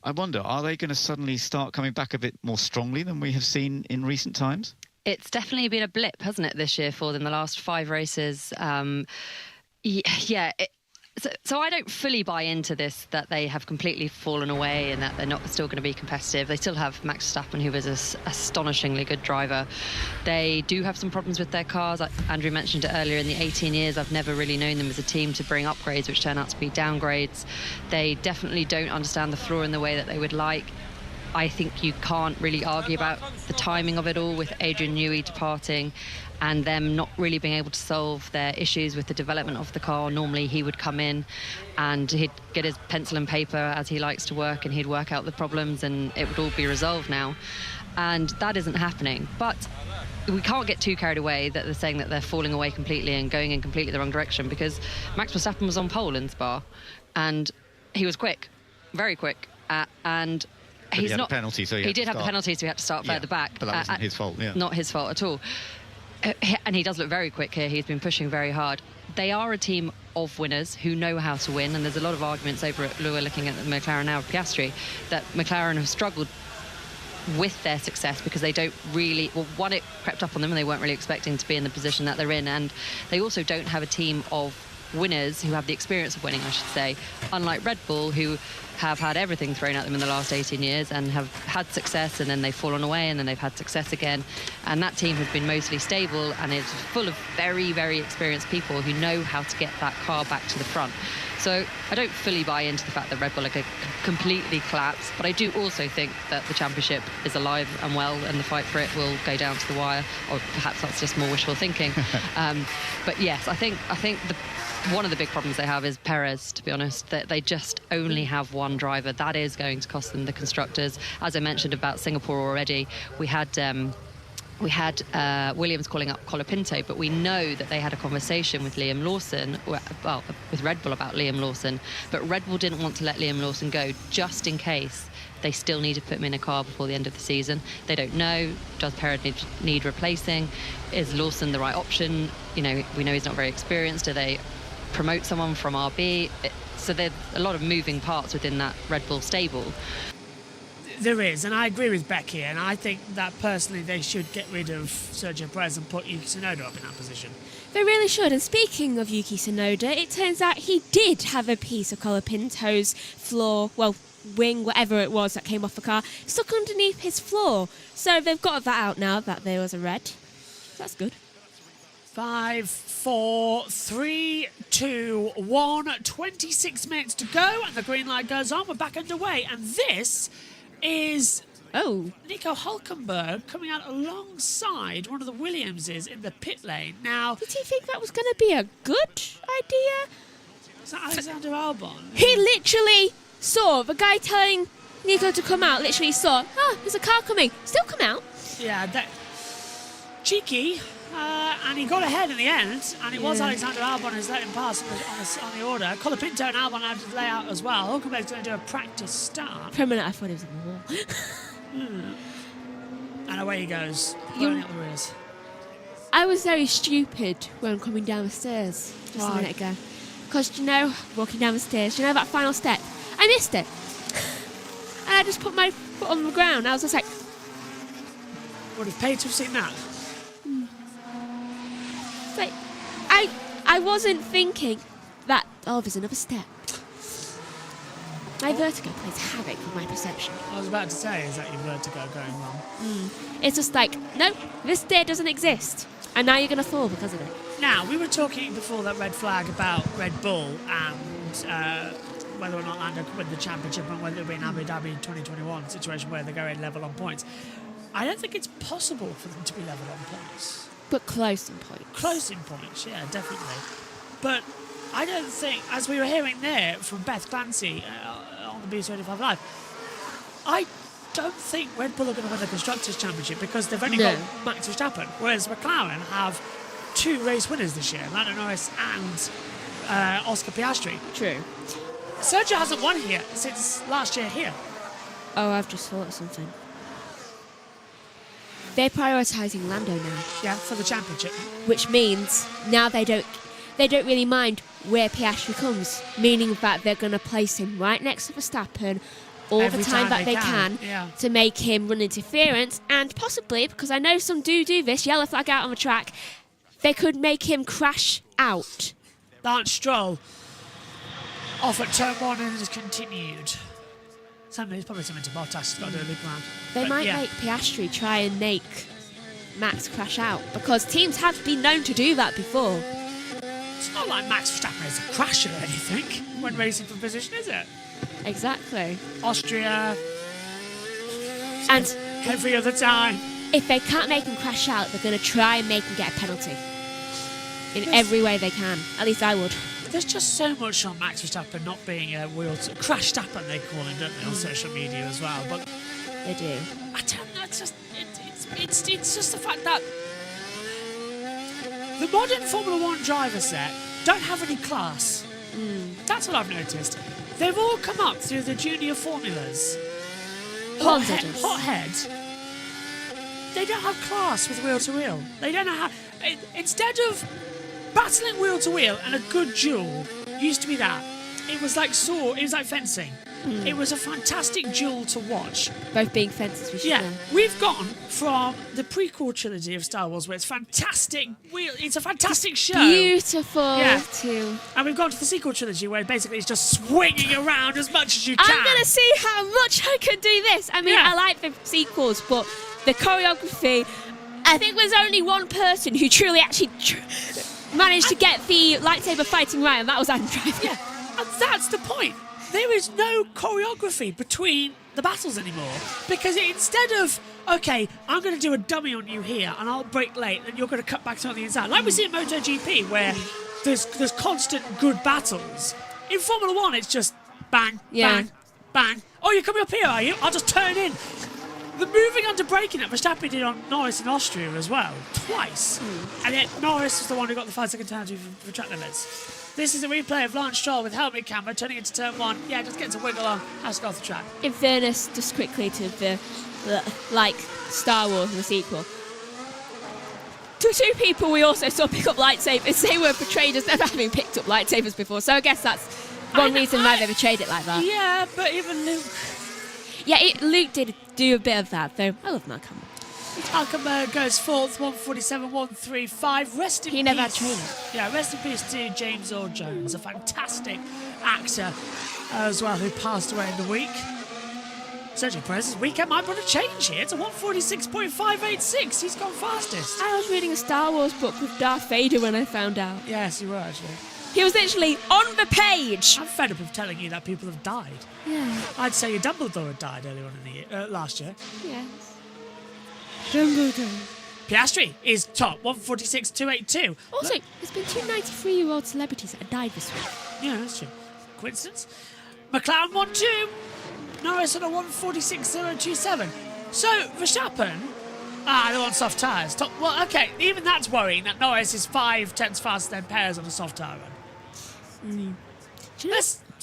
I wonder, are they going to suddenly start coming back a bit more strongly than we have seen in recent times? It's definitely been a blip, hasn't it, this year for them, the last 5 races. So I don't fully buy into this, that they have completely fallen away and that they're not still going to be competitive. They still have Max Verstappen, who is an astonishingly good driver. They do have some problems with their cars. Andrew mentioned it earlier, in the 18 years, I've never really known them as a team to bring upgrades, which turn out to be downgrades. They definitely don't understand the floor in the way that they would like. I think you can't really argue about the timing of it all, with Adrian Newey departing and them not really being able to solve their issues with the development of the car. Normally he would come in and he'd get his pencil and paper, as he likes to work, and he'd work out the problems and it would all be resolved now. And that isn't happening. But we can't get too carried away that they're saying that they're falling away completely and going in completely the wrong direction, because Max Verstappen was on pole in Spa and he was quick, very quick, and he had a penalty, so he did have the penalty, so he had to start further back. But that wasn't his fault. Yeah, not his fault at all. And he does look very quick here. He's been pushing very hard. They are a team of winners who know how to win, and there's a lot of arguments over at Lua, looking at the McLaren now, Piastri, that McLaren have struggled with their success because they don't really, well, one, it crept up on them and they weren't really expecting to be in the position that they're in, and they also don't have a team of winners who have the experience of winning, I should say, unlike Red Bull, who have had everything thrown at them in the last 18 years and have had success, and then they've fallen away and then they've had success again. And that team has been mostly stable and is full of very, very experienced people who know how to get that car back to the front. So I don't fully buy into the fact that Red Bull are completely collapse, but I do also think that the championship is alive and well, and the fight for it will go down to the wire, or perhaps that's just more wishful thinking. But yes, I think one of the big problems they have is Perez, to be honest, that they just only have one driver. That is going to cost them the constructors. As I mentioned about Singapore already, we had Williams calling up Colapinto, but we know that they had a conversation with Liam Lawson, well, with Red Bull about Liam Lawson, but Red Bull didn't want to let Liam Lawson go just in case they still need to put him in a car before the end of the season. They don't know, does Perez need replacing? Is Lawson the right option? You know, we know he's not very experienced. Do they promote someone from RB? So there's a lot of moving parts within that Red Bull stable. There is, and I agree with Becky, and I think that personally they should get rid of Sergio Perez and put Yuki Tsunoda up in that position. They really should. And speaking of Yuki Tsunoda, it turns out he did have a piece of Colapinto's floor, well, wing, whatever it was that came off the car, stuck underneath his floor. So they've got that out now that there was a red. That's good. 5, 4, 3, 2, 1. 26 minutes to go, and the green light goes on. We're back underway, and this is Nico Hülkenberg coming out alongside one of the Williamses in the pit lane. Now, did he think that was going to be a good idea? Is that Alexander Albon? He literally saw the guy telling Nico to come out. Literally saw, there's a car coming. Still come out. Yeah, that cheeky. And he got ahead in the end, and it was Alexander Albon who's let him pass on the order. Colapinto and Albon had to lay out as well. Hülkenberg's going to do a practice start. For a minute, I thought he was in the wall. And away he goes, blowing up the rears. I was very stupid when coming down the stairs just a minute ago. Because, you know, walking down the stairs, you know that final step? I missed it. And I just put my foot on the ground. I was just like... Would have paid to have seen that. But I wasn't thinking that, there's another step. My vertigo plays havoc with my perception. I was about to say, is that your vertigo going wrong? It's just like, no, this stair doesn't exist. And now you're going to fall because of it. Now, we were talking before that red flag about Red Bull and whether or not Lando could win the championship and whether it would be an Abu Dhabi 2021 situation where they're going level on points. I don't think it's possible for them to be level on points. But close in points. Close in points, yeah, definitely. But I don't think, as we were hearing there from Beth Clancy on the B25 Live, I don't think Red Bull are going to win the Constructors' Championship because they've only got Max Verstappen, whereas McLaren have 2 race winners this year, Lando Norris and Oscar Piastri. True. Sergio hasn't won here since last year here. Oh, I've just thought of something. They're prioritising Lando now. Yeah, for the championship. Which means now they don't really mind where Piastri comes, meaning that they're going to place him right next to Verstappen all Every the time that they can to make him run interference, and possibly, because I know some do this, yellow flag out on the track, they could make him crash out. Lance Stroll off at turn 1 and has continued. It's probably something to Bottas. He's got to do a loop around. They might make Piastri try and make Max crash out, because teams have been known to do that before. It's not like Max Verstappen is a crasher or anything when racing for position, is it? Exactly. Austria, And every other time. If they can't make him crash out, they're going to try and make him get a penalty. In every way they can. At least I would. There's just so much on Max Verstappen not being a crash Stappen, they call him, don't they, on social media as well. But they do. I don't know. It's just the fact that the modern Formula 1 driver set don't have any class. That's what I've noticed. They've all come up through the junior formulas. Hothead. They don't have class with wheel to wheel. They don't know how. Instead of battling wheel to wheel and a good duel used to be that. It was like fencing. It was a fantastic duel to watch. Both being fences, we should know. We've gone from the prequel trilogy of Star Wars, where it's fantastic. It's a fantastic show. Beautiful. Too. And we've gone to the sequel trilogy, where basically it's just swinging around as much as you can. I'm going to see how much I can do this. I mean, I like the sequels, but the choreography, I think there's only one person who truly actually managed to get the lightsaber fighting right, and that was Adam Driver. Yeah, and that's the point. There is no choreography between the battles anymore, because instead of, okay, I'm going to do a dummy on you here and I'll brake late and you're going to cut back to on the inside, like we see in MotoGP, where there's constant good battles. In Formula 1 it's just bang, bang, bang. Oh, you're coming up here, are you? I'll just turn in. The moving under braking that Verstappen did on Norris in Austria as well, twice. And yet Norris was the one who got the 5-second penalty for track limits. This is a replay of Lance Stroll with helmet camera turning into turn 1. Yeah, just getting to wiggle on. Has to go off the track. In fairness, just quickly to the like Star Wars and the sequel. Two people we also saw pick up lightsabers. They were portrayed as never having picked up lightsabers before. So I guess that's one reason why they portrayed it like that. Yeah, but even Luke. Yeah, Luke did do a bit of that, though. I love Malcolm. Malcolm goes fourth, 147.135. Rest in peace. He never had training. Yeah, rest in peace to James Earl Jones, a fantastic actor as well, who passed away in the week. Sergio Perez's weekend might put a change here to 146.586. He's gone fastest. I was reading a Star Wars book with Darth Vader when I found out. Yes, you were actually. He was literally on the page. I'm fed up of telling you that people have died. Yeah. I'd say your Dumbledore had died earlier on in the year, last year. Yes. Piastri is top, 146.282. Also, there's been 2 93-year-old celebrities that have died this week. Yeah, that's true. Coincidence? McLaren 1-2. Norris on a 146.027. So, Verstappen, they're on soft tyres. Well, okay, even that's worrying that Norris is 5 tenths faster than Perez on a soft tyre run.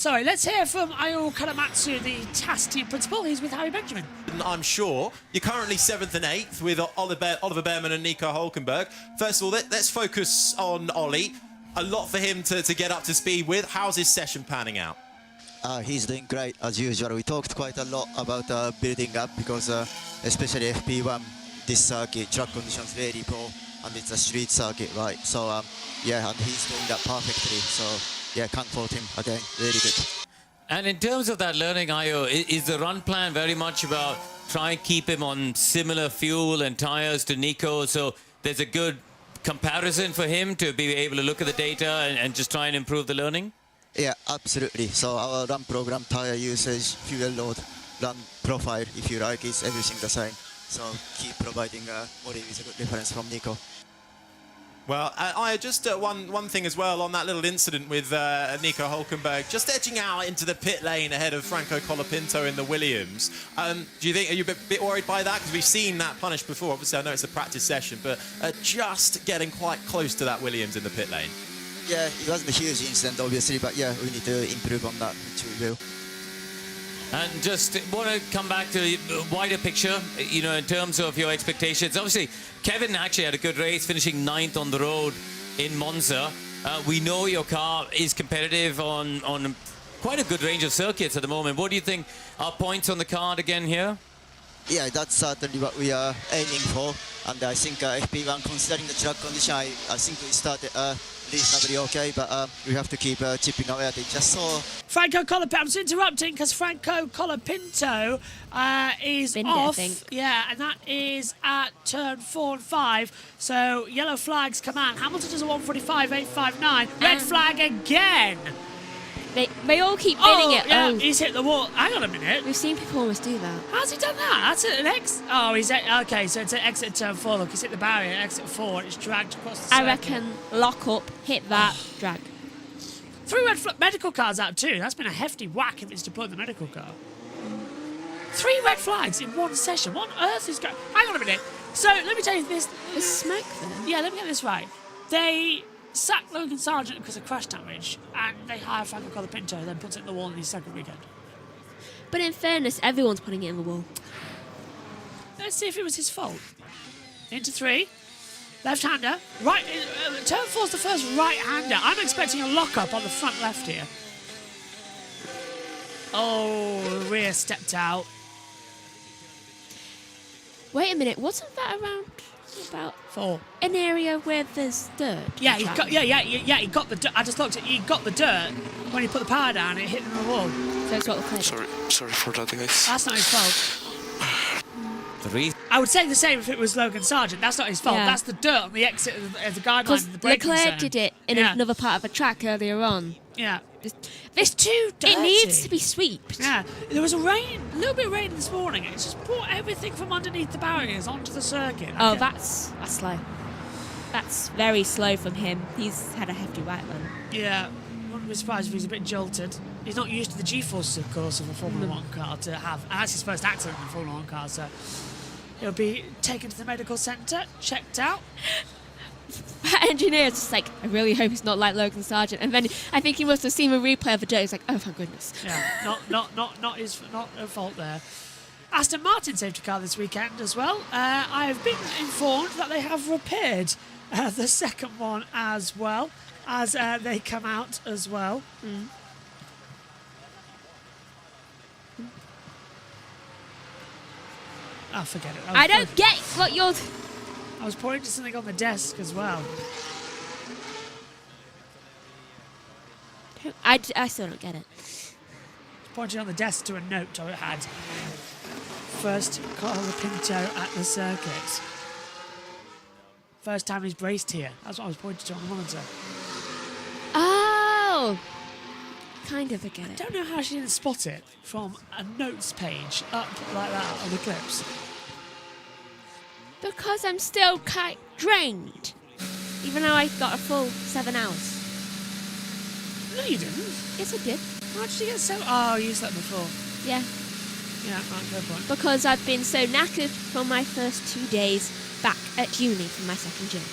Let's hear from Ayo Karamatsu, the TAS team principal. He's with Harry Benjamin. I'm sure you're currently 7th and 8th with Oliver Behrman and Nico Hülkenberg. First of all, let's focus on Ollie. A lot for him to get up to speed with. How's his session panning out? He's doing great as usual. We talked quite a lot about building up because especially FP1, this circuit, track conditions very poor and it's a street circuit, right? So yeah, and he's doing that perfectly. So yeah, can't fault him again. Very good. And in terms of that learning, Ayo, is the run plan very much about trying to keep him on similar fuel and tyres to Nico, so there's a good comparison for him to be able to look at the data and just try and improve the learning? Yeah, absolutely. So our run program, tyre usage, fuel load, run profile, if you like, is everything the same. So keep providing Ollie with a good reference from Nico. Well, I just one thing as well on that little incident with Nico Hülkenberg, just edging out into the pit lane ahead of Franco Colapinto in the Williams. Do you think, are you a bit worried by that? Because we've seen that punished before. Obviously, I know it's a practice session, but just getting quite close to that Williams in the pit lane. Yeah, it wasn't a huge incident, obviously, but yeah, we need to improve on that, which we will. And just want to come back to the wider picture, you know, in terms of your expectations. Obviously, Kevin actually had a good race, finishing 9th on the road in Monza. We know your car is competitive on quite a good range of circuits at the moment. What do you think are points on the card again here? Yeah, that's certainly what we are aiming for. And I think FP1, considering the track condition, I think we started reasonably okay, but we have to keep chipping away at it. Just saw Franco Colapinto. I'm just interrupting because Franco Colapinto is off. I think. Yeah, and that is at turn 4 and 5. So yellow flags come out. Hamilton does a 145.859. Red flag again. They all keep bidding it. Yeah, Oh, he's hit the wall. Hang on a minute. we've seen people almost do that. How's he done that? That's an X. Oh, okay. So it's an exit turn 4. Look, he's hit the barrier. Exit 4. It's dragged across the circuit. I reckon lock up, hit that, drag. 3 red medical cars out too. That's been a hefty whack if it's to put the medical car. 3 red flags in one session. What on earth is going? Hang on a minute. So let me tell you this. There's smoke there. Yeah, let me get this right. They sacked Logan Sargent because of crash damage, and they hire Franco Colapinto, then puts it in the wall in his second weekend. But in fairness, everyone's putting it in the wall. Let's see if it was his fault. Into 3. Left-hander. Right. Turn 4's the first right-hander. I'm expecting a lock-up on the front left here. Oh, rear stepped out. Wait a minute, wasn't that around about 4? an area where there's dirt? Yeah, he got the dirt. I just looked at he got the dirt when he put the power down and it hit the wall. So it's got the clear. Sorry for that, guys. That's not his fault. 3. I would say the same if it was Logan Sargent. That's not his fault. Yeah. That's the dirt on the exit of the guidelines Because of the braking Leclerc zone. did it in another part of a track earlier on. Yeah. It's too dirty. It needs to be swept. Yeah. There was a little bit of rain this morning, and it just brought everything from underneath the barriers onto the circuit. Oh, that's slow. That's very slow from him. He's had a hefty right run. Yeah. Wouldn't be surprised if he's a bit jolted. He's not used to the G-forces, of course, of a Formula 1 car to have. And that's his first accident in a Formula 1 car, so he'll be taken to the medical centre, checked out. That engineer's just like, I really hope he's not like Logan Sargent. And then I think he must have seen a replay of the dirt. He's like, oh, thank goodness. Yeah, not her fault there. Aston Martin safety car this weekend as well. I have been informed that they have repaired the second one as well as they come out as well. Oh, forget it. I don't get what you're... I was pointing to something on the desk as well. I still don't get it. Pointing on the desk to a note I had. First Colapinto at the circuit. First time he's braced here. That's what I was pointing to on the monitor. Oh! Kind of get I it. don't know how she didn't spot it from a notes page up like that on the clips. Because I'm still quite drained. Even though I got a full 7 hours. No, you didn't. Yes, I did. How did you get so... Oh, you used that before. Yeah. Yeah, right, good point. Because I've been so knackered from my first 2 days back at uni for my second gym.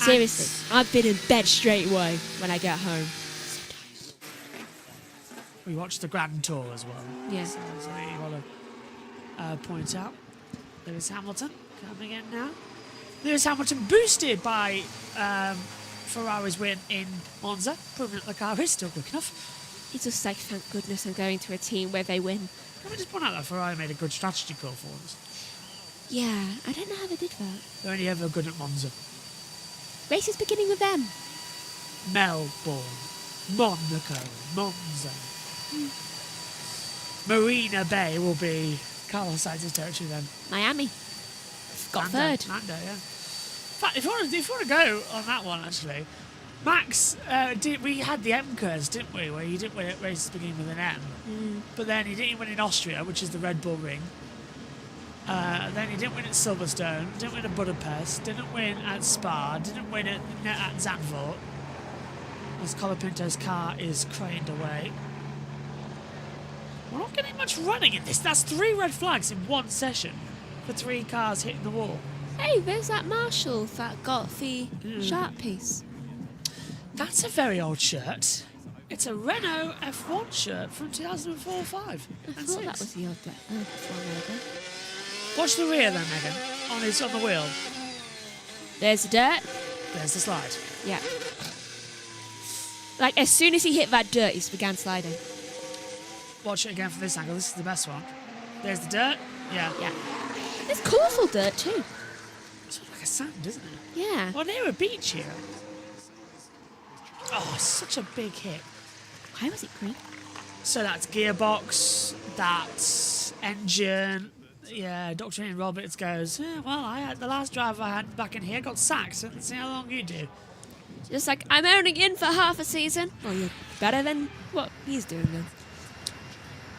Seriously, I've been in bed straight away when I get home. We watched the Grand Tour as well. Yeah. So you want to point out. Lewis Hamilton coming in now. Lewis Hamilton boosted by Ferrari's win in Monza, proving that the car is still quick enough. It's just like, thank goodness I'm going to a team where they win. Can we just point out that Ferrari made a good strategy call for us? Yeah, I don't know how they did that. They're only ever good at Monza. Races beginning with M. Melbourne, Monaco, Monza. Marina Bay will be Carlos Sainz's territory then. Miami. Got Lando, third. Lando, yeah. In fact, if you want to go on that one, actually, Max, we had the M curse, didn't we? Where you didn't win at races beginning with an M. But then he didn't win in Austria, which is the Red Bull Ring. Then he didn't win at Silverstone, didn't win at Budapest, didn't win at Spa, didn't win at Zandvoort. As Colapinto's car is craned away. We're not getting much running in this. That's 3 red flags in one session for 3 cars hitting the wall. Hey, there's that Marshall that got the sharp piece. That's a very old shirt. It's a Renault F1 shirt from 2004-5. I thought that was the old F1 logo. Watch the rear then, Megan. On the wheel. There's the dirt. There's the slide. Yeah. Like, as soon as he hit that dirt, he began sliding. Watch it again from this angle. This is the best one. There's the dirt. Yeah. Yeah. It's colourful dirt, too. It's sort of like a sand, isn't it? Yeah. Well, near a beach here. Oh, such a big hit. Why was it green? So that's gearbox, that's engine. Yeah, Dr. Ian Roberts goes, well, the last driver I had back in here got sacked, so let's see how long you do. Just like, I'm only in for half a season. Well, you're better than what he's doing then.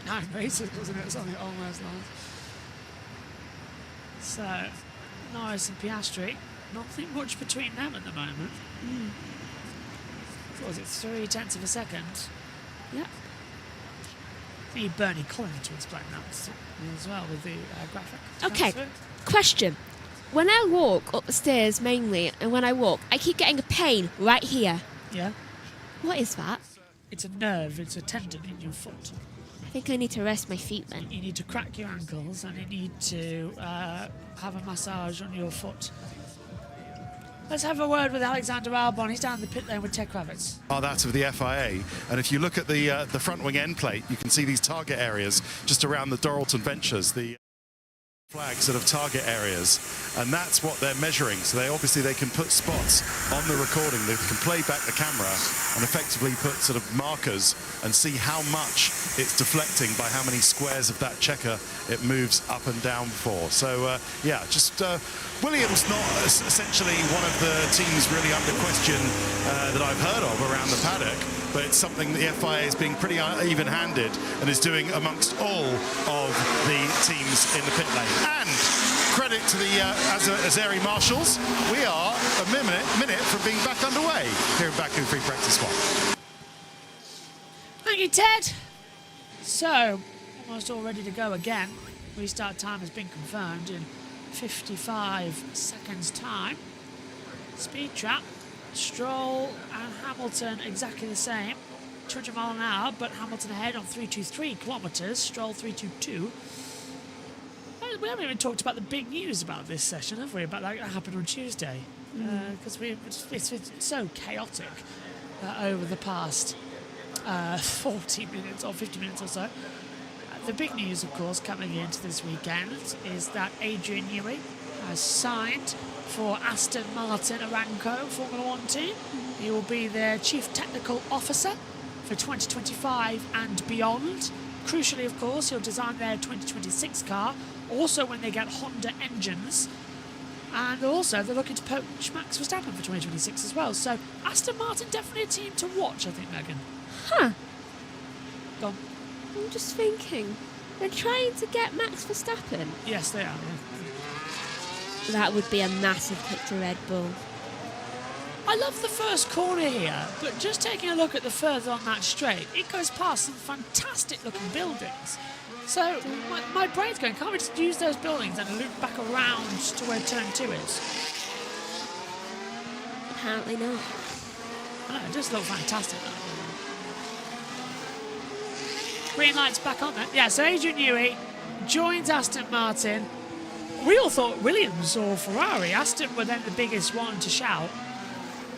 9 races, wasn't it? Something along those lines. So, Norris and Piastri, nothing much between them at the moment. What was it, 0.3 of a second? Yeah. I need Bernie Collins to explain that as well with the graphic. Okay, question. When I walk up the stairs mainly, and when I walk, I keep getting a pain right here. Yeah. What is that? It's a nerve, it's a tendon in your foot. I think I need to rest my feet then. You need to crack your ankles and you need to have a massage on your foot. Let's have a word with Alexander Albon. He's down in the pit lane with Ted Kravitz. That's of the FIA, and if you look at the front wing end plate, you can see these target areas just around the Doralton Ventures, the flag sort of target areas, and that's what they're measuring. So they can put spots on the recording, they can play back the camera and effectively put sort of markers and see how much it's deflecting by how many squares of that checker it moves up and down for. So yeah, just Williams not essentially one of the teams really under question that I've heard of around the paddock, but it's something the FIA is being pretty even-handed and is doing amongst all of the teams in the pit lane. And credit to the Azeri Marshals, we are a minute from being back underway here in Baku Free Practice 1. Thank you, Ted. So, almost all ready to go again. Restart time has been confirmed in 55 seconds time. Speed trap. Stroll and Hamilton exactly the same. 200 mile an hour, but Hamilton ahead on 323 kilometres. Stroll 322. We haven't even talked about the big news about this session, have we? About that happened on Tuesday. Because it's so chaotic over the past 40 minutes or 50 minutes or so. The big news, of course, coming into this weekend is that Adrian Newey has signed for Aston Martin Aramco Formula 1 team. He will be their Chief Technical Officer for 2025 and beyond. Crucially, of course, he'll design their 2026 car, also when they get Honda engines. And also, they're looking to poach Max Verstappen for 2026 as well. So, Aston Martin, definitely a team to watch, I think, Megan. Huh. Go on. I'm just thinking, they're trying to get Max Verstappen. Yes, they are. That would be a massive kick to Red Bull. I love the first corner here, but just taking a look at the further on that straight, it goes past some fantastic looking buildings. So my brain's going, can't we just use those buildings and loop back around to where turn 2 is? Apparently not. I know, it just looks fantastic. Green light's back on there. Yeah, so Adrian Newey joins Aston Martin. We all thought Williams or Ferrari. Aston were then the biggest one to shout.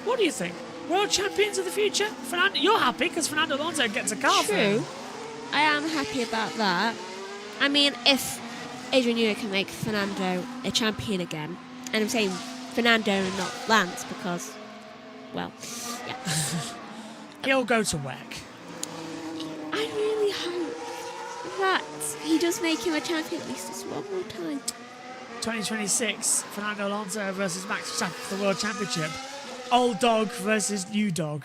What do you think? World champions of the future? Fernando, you're happy because Fernando Alonso gets a car. True. I am happy about that. I mean, if Adrian Newey can make Fernando a champion again, and I'm saying Fernando and not Lance because, well, yeah. He'll go to work. I really hope that he does make him a champion at least just one more time. 2026, Fernando Alonso versus Max Verstappen for the World Championship. Old dog versus new dog.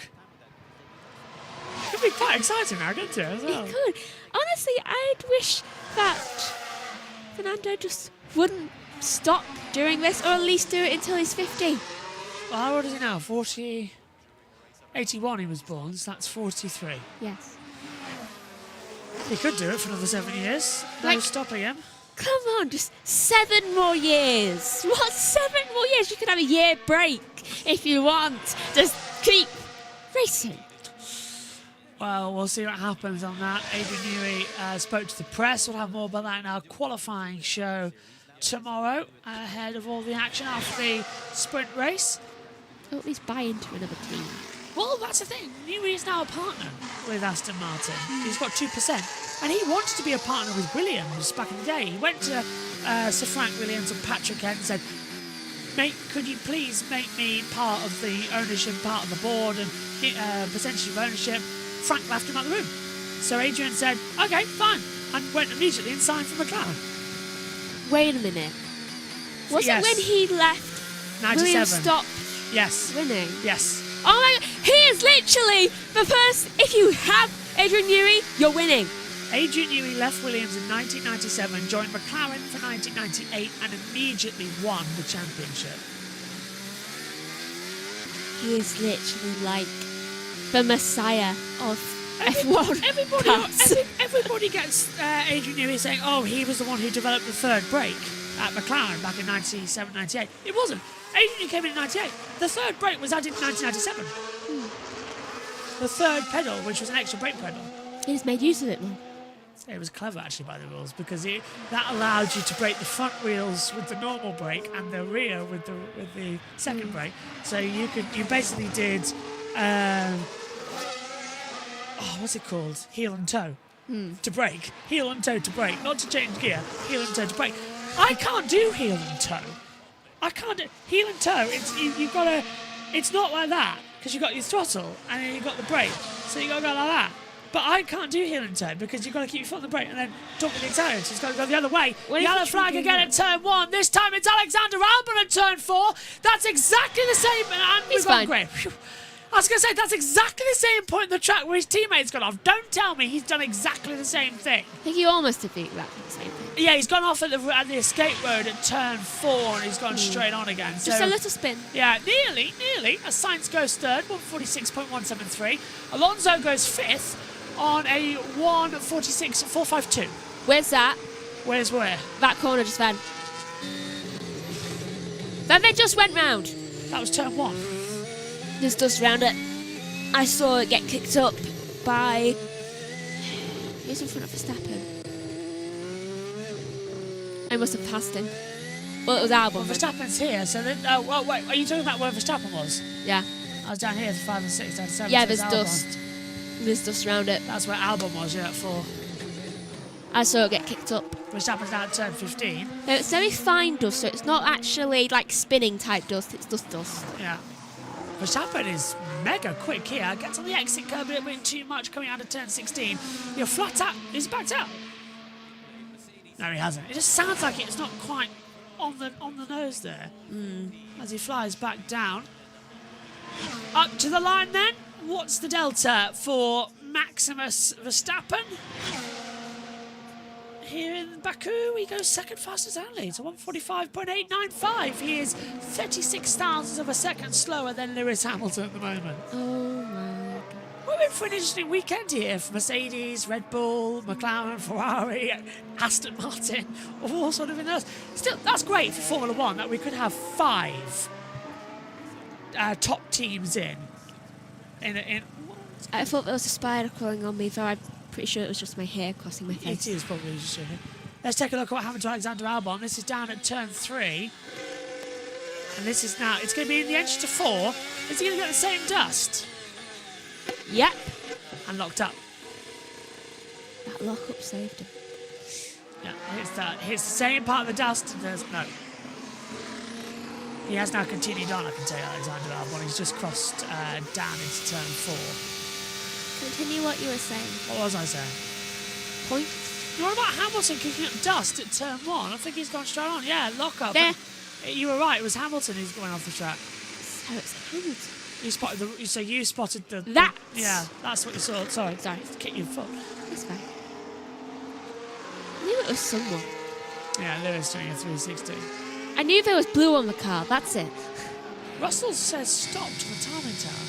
Could be quite exciting now, couldn't it, as well? It could. Honestly, I'd wish that Fernando just wouldn't stop doing this, or at least do it until he's 50. Well, how old is he now? 40... 81 he was born, so that's 43. Yes. He could do it for another 7 years. No stopping him. Come on, just 7 more years. What, 7 more years? You could have a year break if you want. Just keep racing. Well, we'll see what happens on that. Adrian Newey spoke to the press. We'll have more about that in our qualifying show tomorrow, ahead of all the action after the sprint race. Or at least buy into another team. Well, that's the thing. Newey is now a partner with Aston Martin. He's got 2%. And he wanted to be a partner with Williams back in the day. He went to Sir Frank Williams and Patrick Kent and said, mate, could you please make me part of the ownership, part of the board and percentage of ownership? Frank left him out of the room. So Adrian said, okay, fine. And went immediately and signed for McLaren. Wait a minute. Was it when he left, 97. Williams stopped Yes. winning? Yes. Oh my God, he is literally the first. If you have Adrian Newey, you're winning. Adrian Newey left Williams in 1997, joined McLaren for 1998, and immediately won the championship. He is literally like the messiah of F1. Everybody gets Adrian Newey saying, oh, he was the one who developed the third brake at McLaren back in 97, 98. It wasn't. Adrian Newey came in 98. The third brake was added in 1997. The third pedal, which was an extra brake pedal. He's made use of it more. It was clever actually by the rules because that allowed you to brake the front wheels with the normal brake and the rear with the second brake. So you basically did what's it called? Heel and toe to brake. Heel and toe to brake, not to change gear. Heel and toe to brake. I can't do heel and toe. I can't do heel and toe. You've got to. It's not like that because you've got your throttle and then you've got the brake. So you got to go like that. But I can't do heel and toe because you've got to keep your foot on the brake and then talk with the Italians. He's got to go the other way. Yellow flag again at turn 1. This time it's Alexander Albon at turn 4. That's exactly the same. And he's fine. Great. I was going to say, that's exactly the same point in the track where his teammates got off. Don't tell me he's done exactly the same thing. I think he almost did exactly the same thing. Yeah, he's gone off at the escape road at turn 4 and he's gone straight on again. Just a little spin. Yeah, nearly. Sainz goes third, 146.173. Alonso goes 5th on a 146.452. Where's that? Where's where? That corner just went. Then they just went round. That was turn 1. There's dust around it. I saw it get kicked up by... Who's in front of Verstappen? I must have passed him. Well, it was Albon. Well, Verstappen's here, so then... well, wait, are you talking about where Verstappen was? Yeah. I was down here for 5 and 6, down 7. Yeah, so there's dust. There's dust around it. That's where Albon was, yeah, at 4. I saw it get kicked up. Verstappen's down at turn 15. No, it's very fine dust, so it's not actually like spinning type dust, it's dust. Yeah. Verstappen is mega quick here. Gets on the exit curb a little bit too much coming out of turn 16. You're flat out. He's backed out. No, he hasn't. It just sounds like it's not quite on the nose there. As he flies back down. Up to the line then. What's the delta for Maximus Verstappen? Here in Baku, he goes second fastest only to 145.895. He is 36 thousandths of a second slower than Lewis Hamilton at the moment. Oh my God. We're in for an interesting weekend here for Mercedes, Red Bull, McLaren, Ferrari, Aston Martin, all sort of in those. Still, that's great for Formula One that we could have 5 top teams in. I thought there was a spider crawling on me, though I'm pretty sure it was just my hair crossing my face. It is probably just your hair. Let's take a look at what happened to Alexander Albon. This is down at turn 3. And this is now, it's going to be in the entry to 4. Is he going to get the same dust? Yep. And locked up. That lock-up saved him. Yeah, here's the same part of the dust. No. He has now continued on, I can tell you, Alexander Albon. He's just crossed down into turn 4. Continue what you were saying. What was I saying? Points. What about Hamilton kicking up dust at turn 1? I think he's gone straight on. Yeah, lock up. There. You were right. It was Hamilton who's going off the track. So it's Hamilton. You spotted so you spotted the... That. Yeah, that's what you saw. Sorry, kick your foot. That's fine. I knew it was someone. Yeah, Lewis doing a 360. I knew there was blue on the car. That's it. Russell says stop to the timing tower.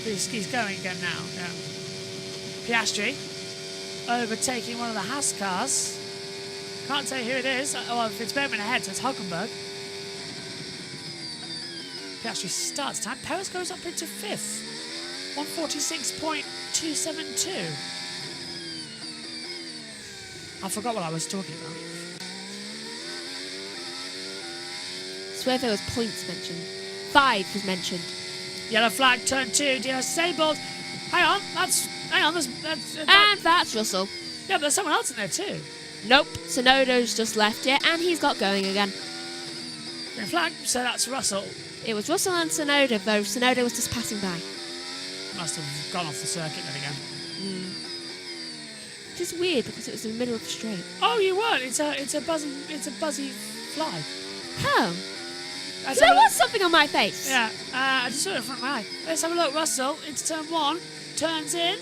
He's going again now. Yeah. Piastri overtaking one of the Haas cars. Can't tell you who it is. Well, if it's Bergman ahead, so it's Hulkenberg. Piastri starts time. Perez goes up into 5th. 146.272. I forgot what I was talking about. I swear there was points mentioned. 5 was mentioned. Yellow flag, turn 2, disabled. Hang on, that's and that's Russell. Yeah, but there's someone else in there too. Nope, Tsunoda's just left it, and he's got going again. Green flag, so that's Russell. It was Russell and Tsunoda, though. Tsunoda was just passing by. Must have gone off the circuit then again. Which is weird because it was in the middle of the straight. Oh, you weren't. It's a buzzy fly. How? There was something on my face. Yeah, I just saw it in front of my eye. Let's have a look. Russell into turn 1, turns in,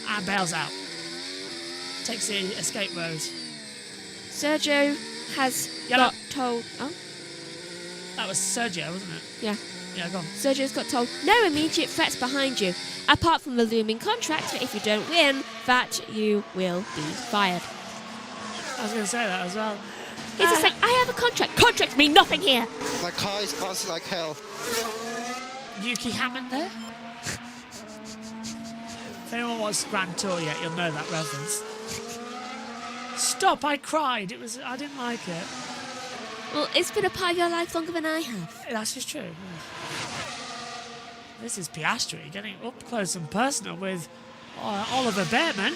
and bails out. Takes the escape road. Sergio has Yellow. got told. Oh, That was Sergio, wasn't it? yeah. Yeah, go on. Sergio's got told no immediate threats behind you, apart from the looming contract that if you don't win, that you will be fired. I was going to say that as well. He's just like, I have a contract. Contracts mean nothing here. My car is fast like hell. Yuki Hammond there. If anyone watched Grand Tour yet, you'll know that reference. Stop! I cried. I didn't like it. Well, it's been a part of your life longer than I have. That's just true. This is Piastri getting up close and personal with Oliver Behrman.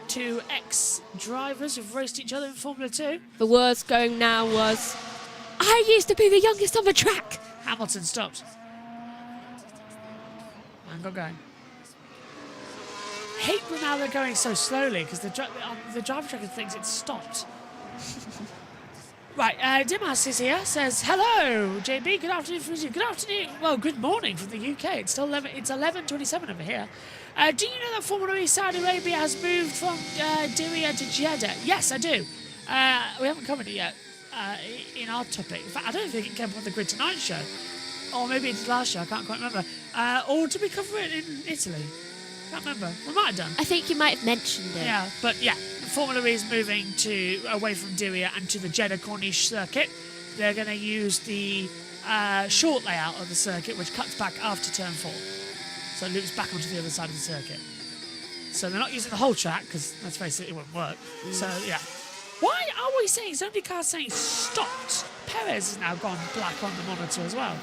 2 ex-drivers who've raced each other in Formula 2. The words going now was, I used to be the youngest on the track. Hamilton stopped. And got going. Hate when now they're going so slowly because the driver tracker thinks it's stopped. Right, Dimas is here, says, hello, JB, good afternoon from you. Good afternoon, well, good morning from the UK. It's still 11:27 over here. Do you know that Formula E Saudi Arabia has moved from Diriyah to Jeddah? Yes, I do. We haven't covered it yet in our topic. In fact, I don't think it came up on the Grid Tonight show. Or maybe it's last show, I can't quite remember. Or did we cover it in Italy? Can't remember. We might have done. I think you might have mentioned it. Yeah, but yeah, Formula E is moving away from Diriyah and to the Jeddah Corniche circuit. They're going to use the short layout of the circuit, which cuts back after turn 4. So it loops back onto the other side of the circuit. So they're not using the whole track, because let's face it, it won't work. So, yeah. Why are we saying, so many cars saying stopped? Perez has now gone black on the monitor as well.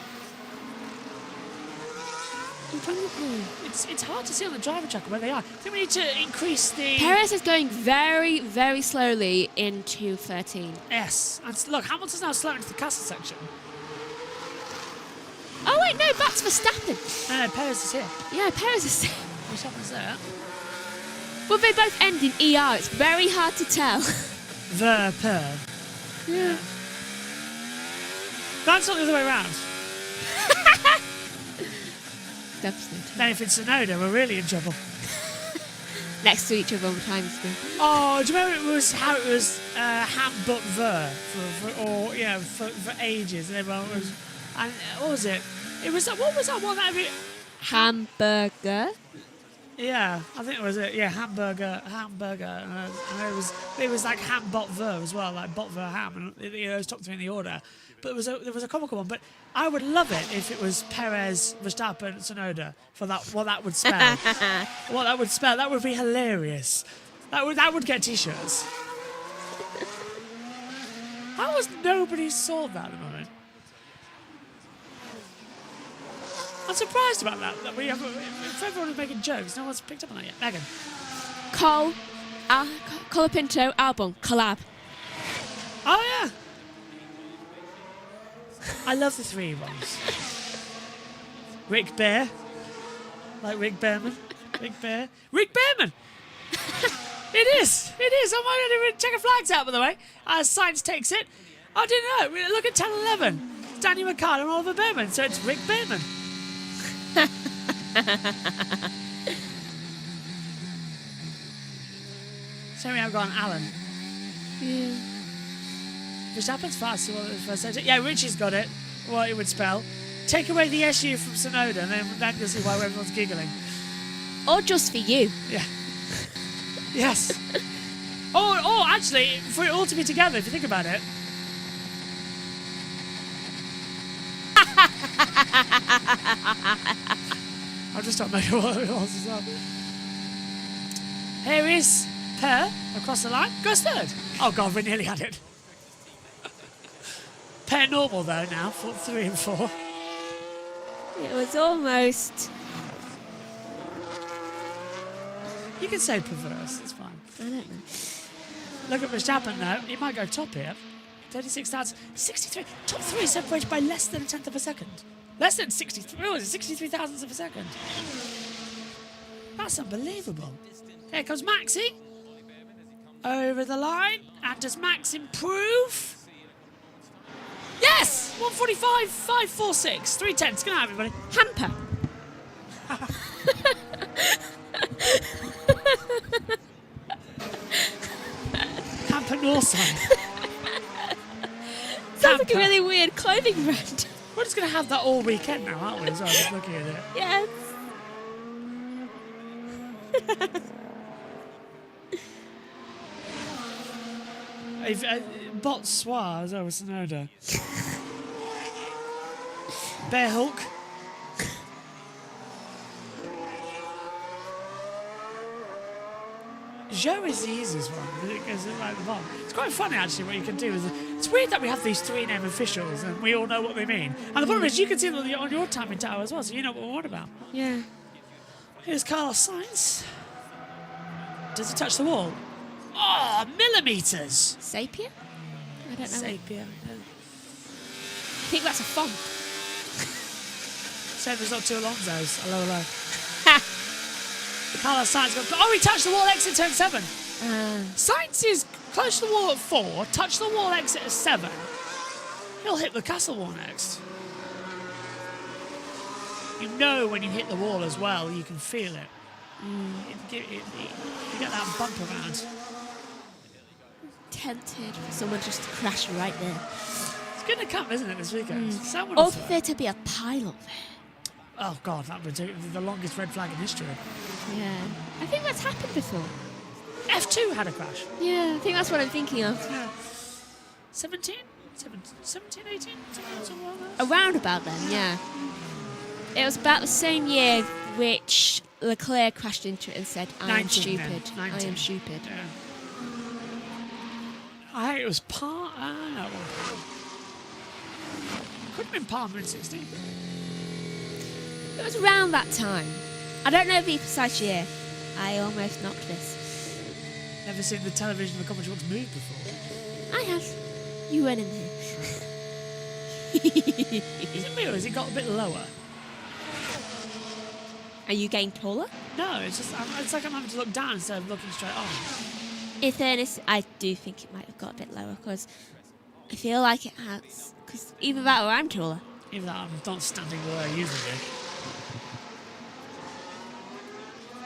It's hard to see on the driver tracker where they are. I think we need to increase the... Perez is going very, very slowly into 13. Yes. And look, Hamilton's now slowing into the castle section. Oh, wait, no, that's Verstappen. No, Perez is here. Yeah, Perez is here. What happens there? Well, they both end in ER. It's very hard to tell. Per. Yeah. That's not the other way around. Devastating. Then if it's Sonoda, we're really in trouble. Next to each other on the time screen. Oh, do you remember how it was ham but ver for ages, and everyone was, and what was it? It was what was that one that hamburger? Yeah, I think it was it. Yeah, hamburger, and it was like ham bot ver as well, like bot ver ham, and those top 3 in the order. But there was a comical one. But I would love it if it was Perez, Verstappen, Sonoda for that. What that would spell. What that would spell. That would be hilarious. That would get T-shirts. How has nobody saw that at the moment? I'm surprised about that. That we have. If everyone was making jokes, no one's picked up on that yet. Megan. Colapinto album collab. Oh yeah. I love the 3 ones. Rick Bear. Like Rick Behrman. Rick Bear. Rick Behrman! It is. I'm going to check the flags out, by the way. Science takes it. I didn't know. Look at 10-11. It's Danny McCartan and Oliver Behrman, so it's Rick Behrman. So we have gone Alan. Yeah. Verstappen's fast. Yeah, Richie's got it. What it would spell. Take away the SU from Sonoda, and then you'll see why everyone's giggling. Or just for you. Yeah. Yes. or actually, for it all to be together, if you think about it. I'll just stop making what it was as well. Here is Per across the line. Goes 3rd. Oh God, we nearly had it. Per normal though now, 3 and 4. It was almost. You can say perverse, it's fine. I don't know. Look at Verstappen now. He might go top here. 36,000, 63. Top 3 separated by less than a tenth of a second. Less than 63. What was it? 63 thousandths of a second. That's unbelievable. Here comes Maxi. Over the line. And does Max improve? Yes! 145, 546, 310. Good night, everybody. Hamper. Hamper Northside. Sounds like a really weird clothing brand. We're just going to have that all weekend now, aren't we? As well, just looking at it. Yes. Botswa as well with Sonoda. Bear Hulk. Joe is the easiest one because it's like the bomb. It's quite funny actually what you can do. It's weird that we have these 3 name officials and we all know what they mean. And the problem is you can see them on your timing tower as well, so you know what we're on about. Yeah. Here's Carlos Sainz. Does he touch the wall? Oh, millimetres! Sapia? I don't know. Sapia. I think that's a font. Same as not 2 Alonso's. Hello. Carlos Sainz got... Oh, he touched the wall exit turn 7. Sainz is close to the wall at 4, touch the wall exit at 7. He'll hit the castle wall next. You know when you hit the wall as well, you can feel it. You get that bump around. Tempted for someone just to crash right there. It's going to come, isn't it, this weekend? Someone Or for there to be a pile up there. Oh, God, that would be the longest red flag in history. Yeah. I think that's happened before. F2 had a crash. Yeah, I think that's what I'm thinking of. Yeah. 17, 18? Around about then, yeah. It was about the same year which Leclerc crashed into it and said, I am stupid. I am stupid. Yeah. I think it was no, could have been Palmer in 16. It was around that time. I don't know the precise year. I almost knocked this. Never seen the television of the commentary box move before. I have. You went in there. Is it me or has it got a bit lower? Are you getting taller? No, it's just it's like I'm having to look down instead of looking straight on. In fairness, I do think it might have got a bit lower because I feel like it has. Because either that or I'm taller. Either that or I'm not standing the way I usually do.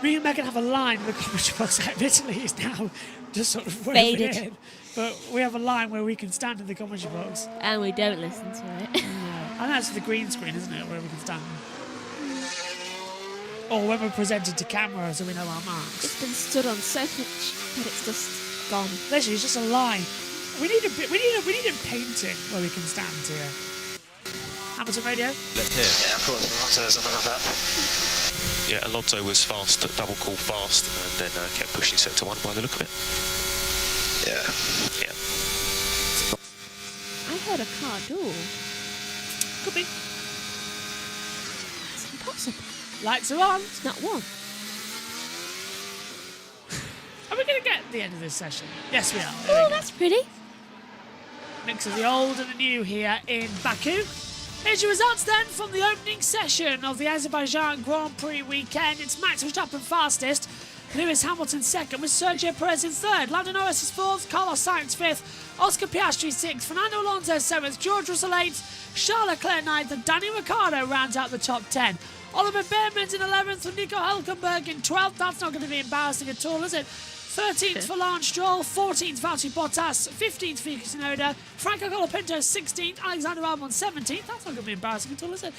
Me and Megan have a line in the commentary box that admittedly is now just sort of faded. In, but we have a line where we can stand in the commentary box. And we don't listen to it. And that's the green screen, isn't it, where we can stand. Or when we're presented to camera so we know our marks. It's been stood on so much that it's just gone. Literally, it's just a line. We need a painting where we can stand here. Hamilton Radio? Let's hear. Yeah, I thought Alonso or something like that. Yeah, Alonso was fast, double call fast, and then kept pushing sector 1 by the look of it. Yeah. I heard a car door. Could be. It's impossible. Lights are on. It's not one. Are we going to get the end of this session? Yes, we are. Oh, that's pretty. Mix of the old and the new here in Baku. Here's your results then from the opening session of the Azerbaijan Grand Prix weekend. It's Max Verstappen fastest, Lewis Hamilton second with Sergio Perez in third, Lando Norris is fourth, Carlos Sainz fifth, Oscar Piastri sixth, Fernando Alonso seventh, George Russell eighth, Charles Leclerc ninth and Danny Ricciardo rounds out the top 10. Oliver Behrman's in 11th and Nico Hülkenberg in 12th. That's not going to be embarrassing at all, is it? 13th for Lance Stroll, 14th Valtteri Bottas, 15th for Yuki Tsunoda, Franco Colapinto 16th, Alexander Albon 17th. That's not going to be embarrassing at all, is it?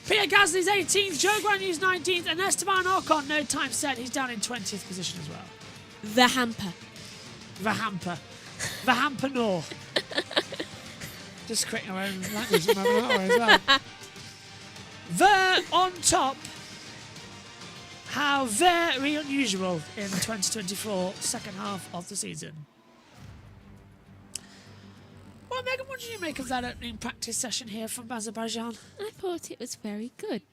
Pierre Gasly's 18th, Joe Guanyu's 19th, and Esteban Ocon, no time set. He's down in 20th position as well. The hamper. The hamper. The hamper nor. Just creating our own language at the moment, aren't we, as well? The on top. How very unusual in the 2024 second half of the season. Well, Megan, what did you make of that opening practice session here from Azerbaijan? I thought it was very good.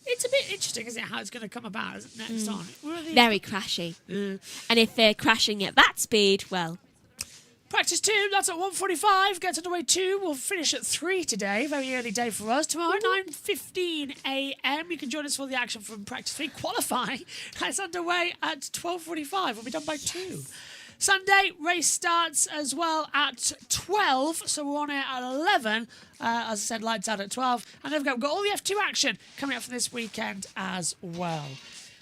It's a bit interesting, isn't it, how it's going to come about, isn't it, next on? Very crashy. And if they're crashing at that speed, well... Practice 2, that's at 1:45. Gets underway 2. We'll finish at 3 today. Very early day for us. Tomorrow, 9:15 a.m. You can join us for the action from practice 3. Qualifying. That's underway at 12:45. We'll be done by 2. Sunday, race starts as well at 12, so we're on it at 11. As I said, lights out at 12. And then we've got all the F2 action coming up for this weekend as well.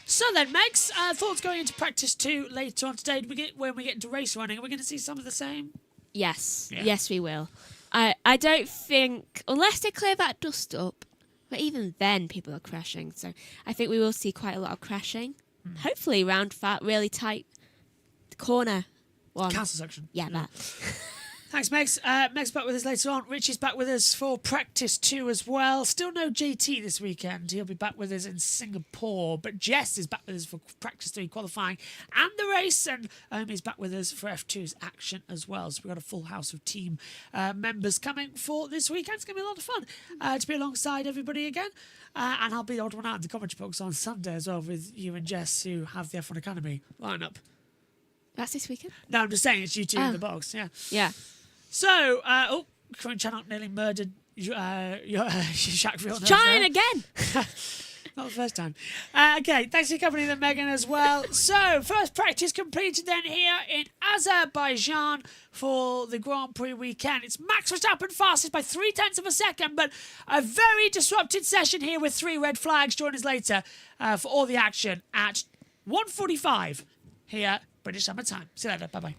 So then, Megs, thoughts going into practice 2 later on today. When we get into race running, are we going to see some of the same? Yes. Yeah. Yes, we will. I don't think, unless they clear that dust up, but even then people are crashing. So I think we will see quite a lot of crashing. Hopefully around that really tight corner one. Castle section. Yeah, that. Thanks, Megs. Meg's back with us later on. Richie's back with us for practice 2 as well. Still no JT this weekend. He'll be back with us in Singapore. But Jess is back with us for practice 3 qualifying and the race. And Omi's back with us for F2's action as well. So we've got a full house of team members coming for this weekend. It's going to be a lot of fun to be alongside everybody again. And I'll be the odd one out in the commentary box on Sunday as well with you and Jess, who have the F1 Academy lineup. That's this weekend? No, I'm just saying it's you two in the box. Yeah. Yeah. So, Corinne Channock nearly murdered Jacques Villeneuve. Trying again. Not the first time. Okay, thanks for company then, Megan, as well. So, first practice completed then here in Azerbaijan for the Grand Prix weekend. It's Max Verstappen fastest by 0.3 of a second, but a very disrupted session here with 3 red flags. Join us later for all the action at 1:45 here, British Summer Time. See you later. Bye-bye.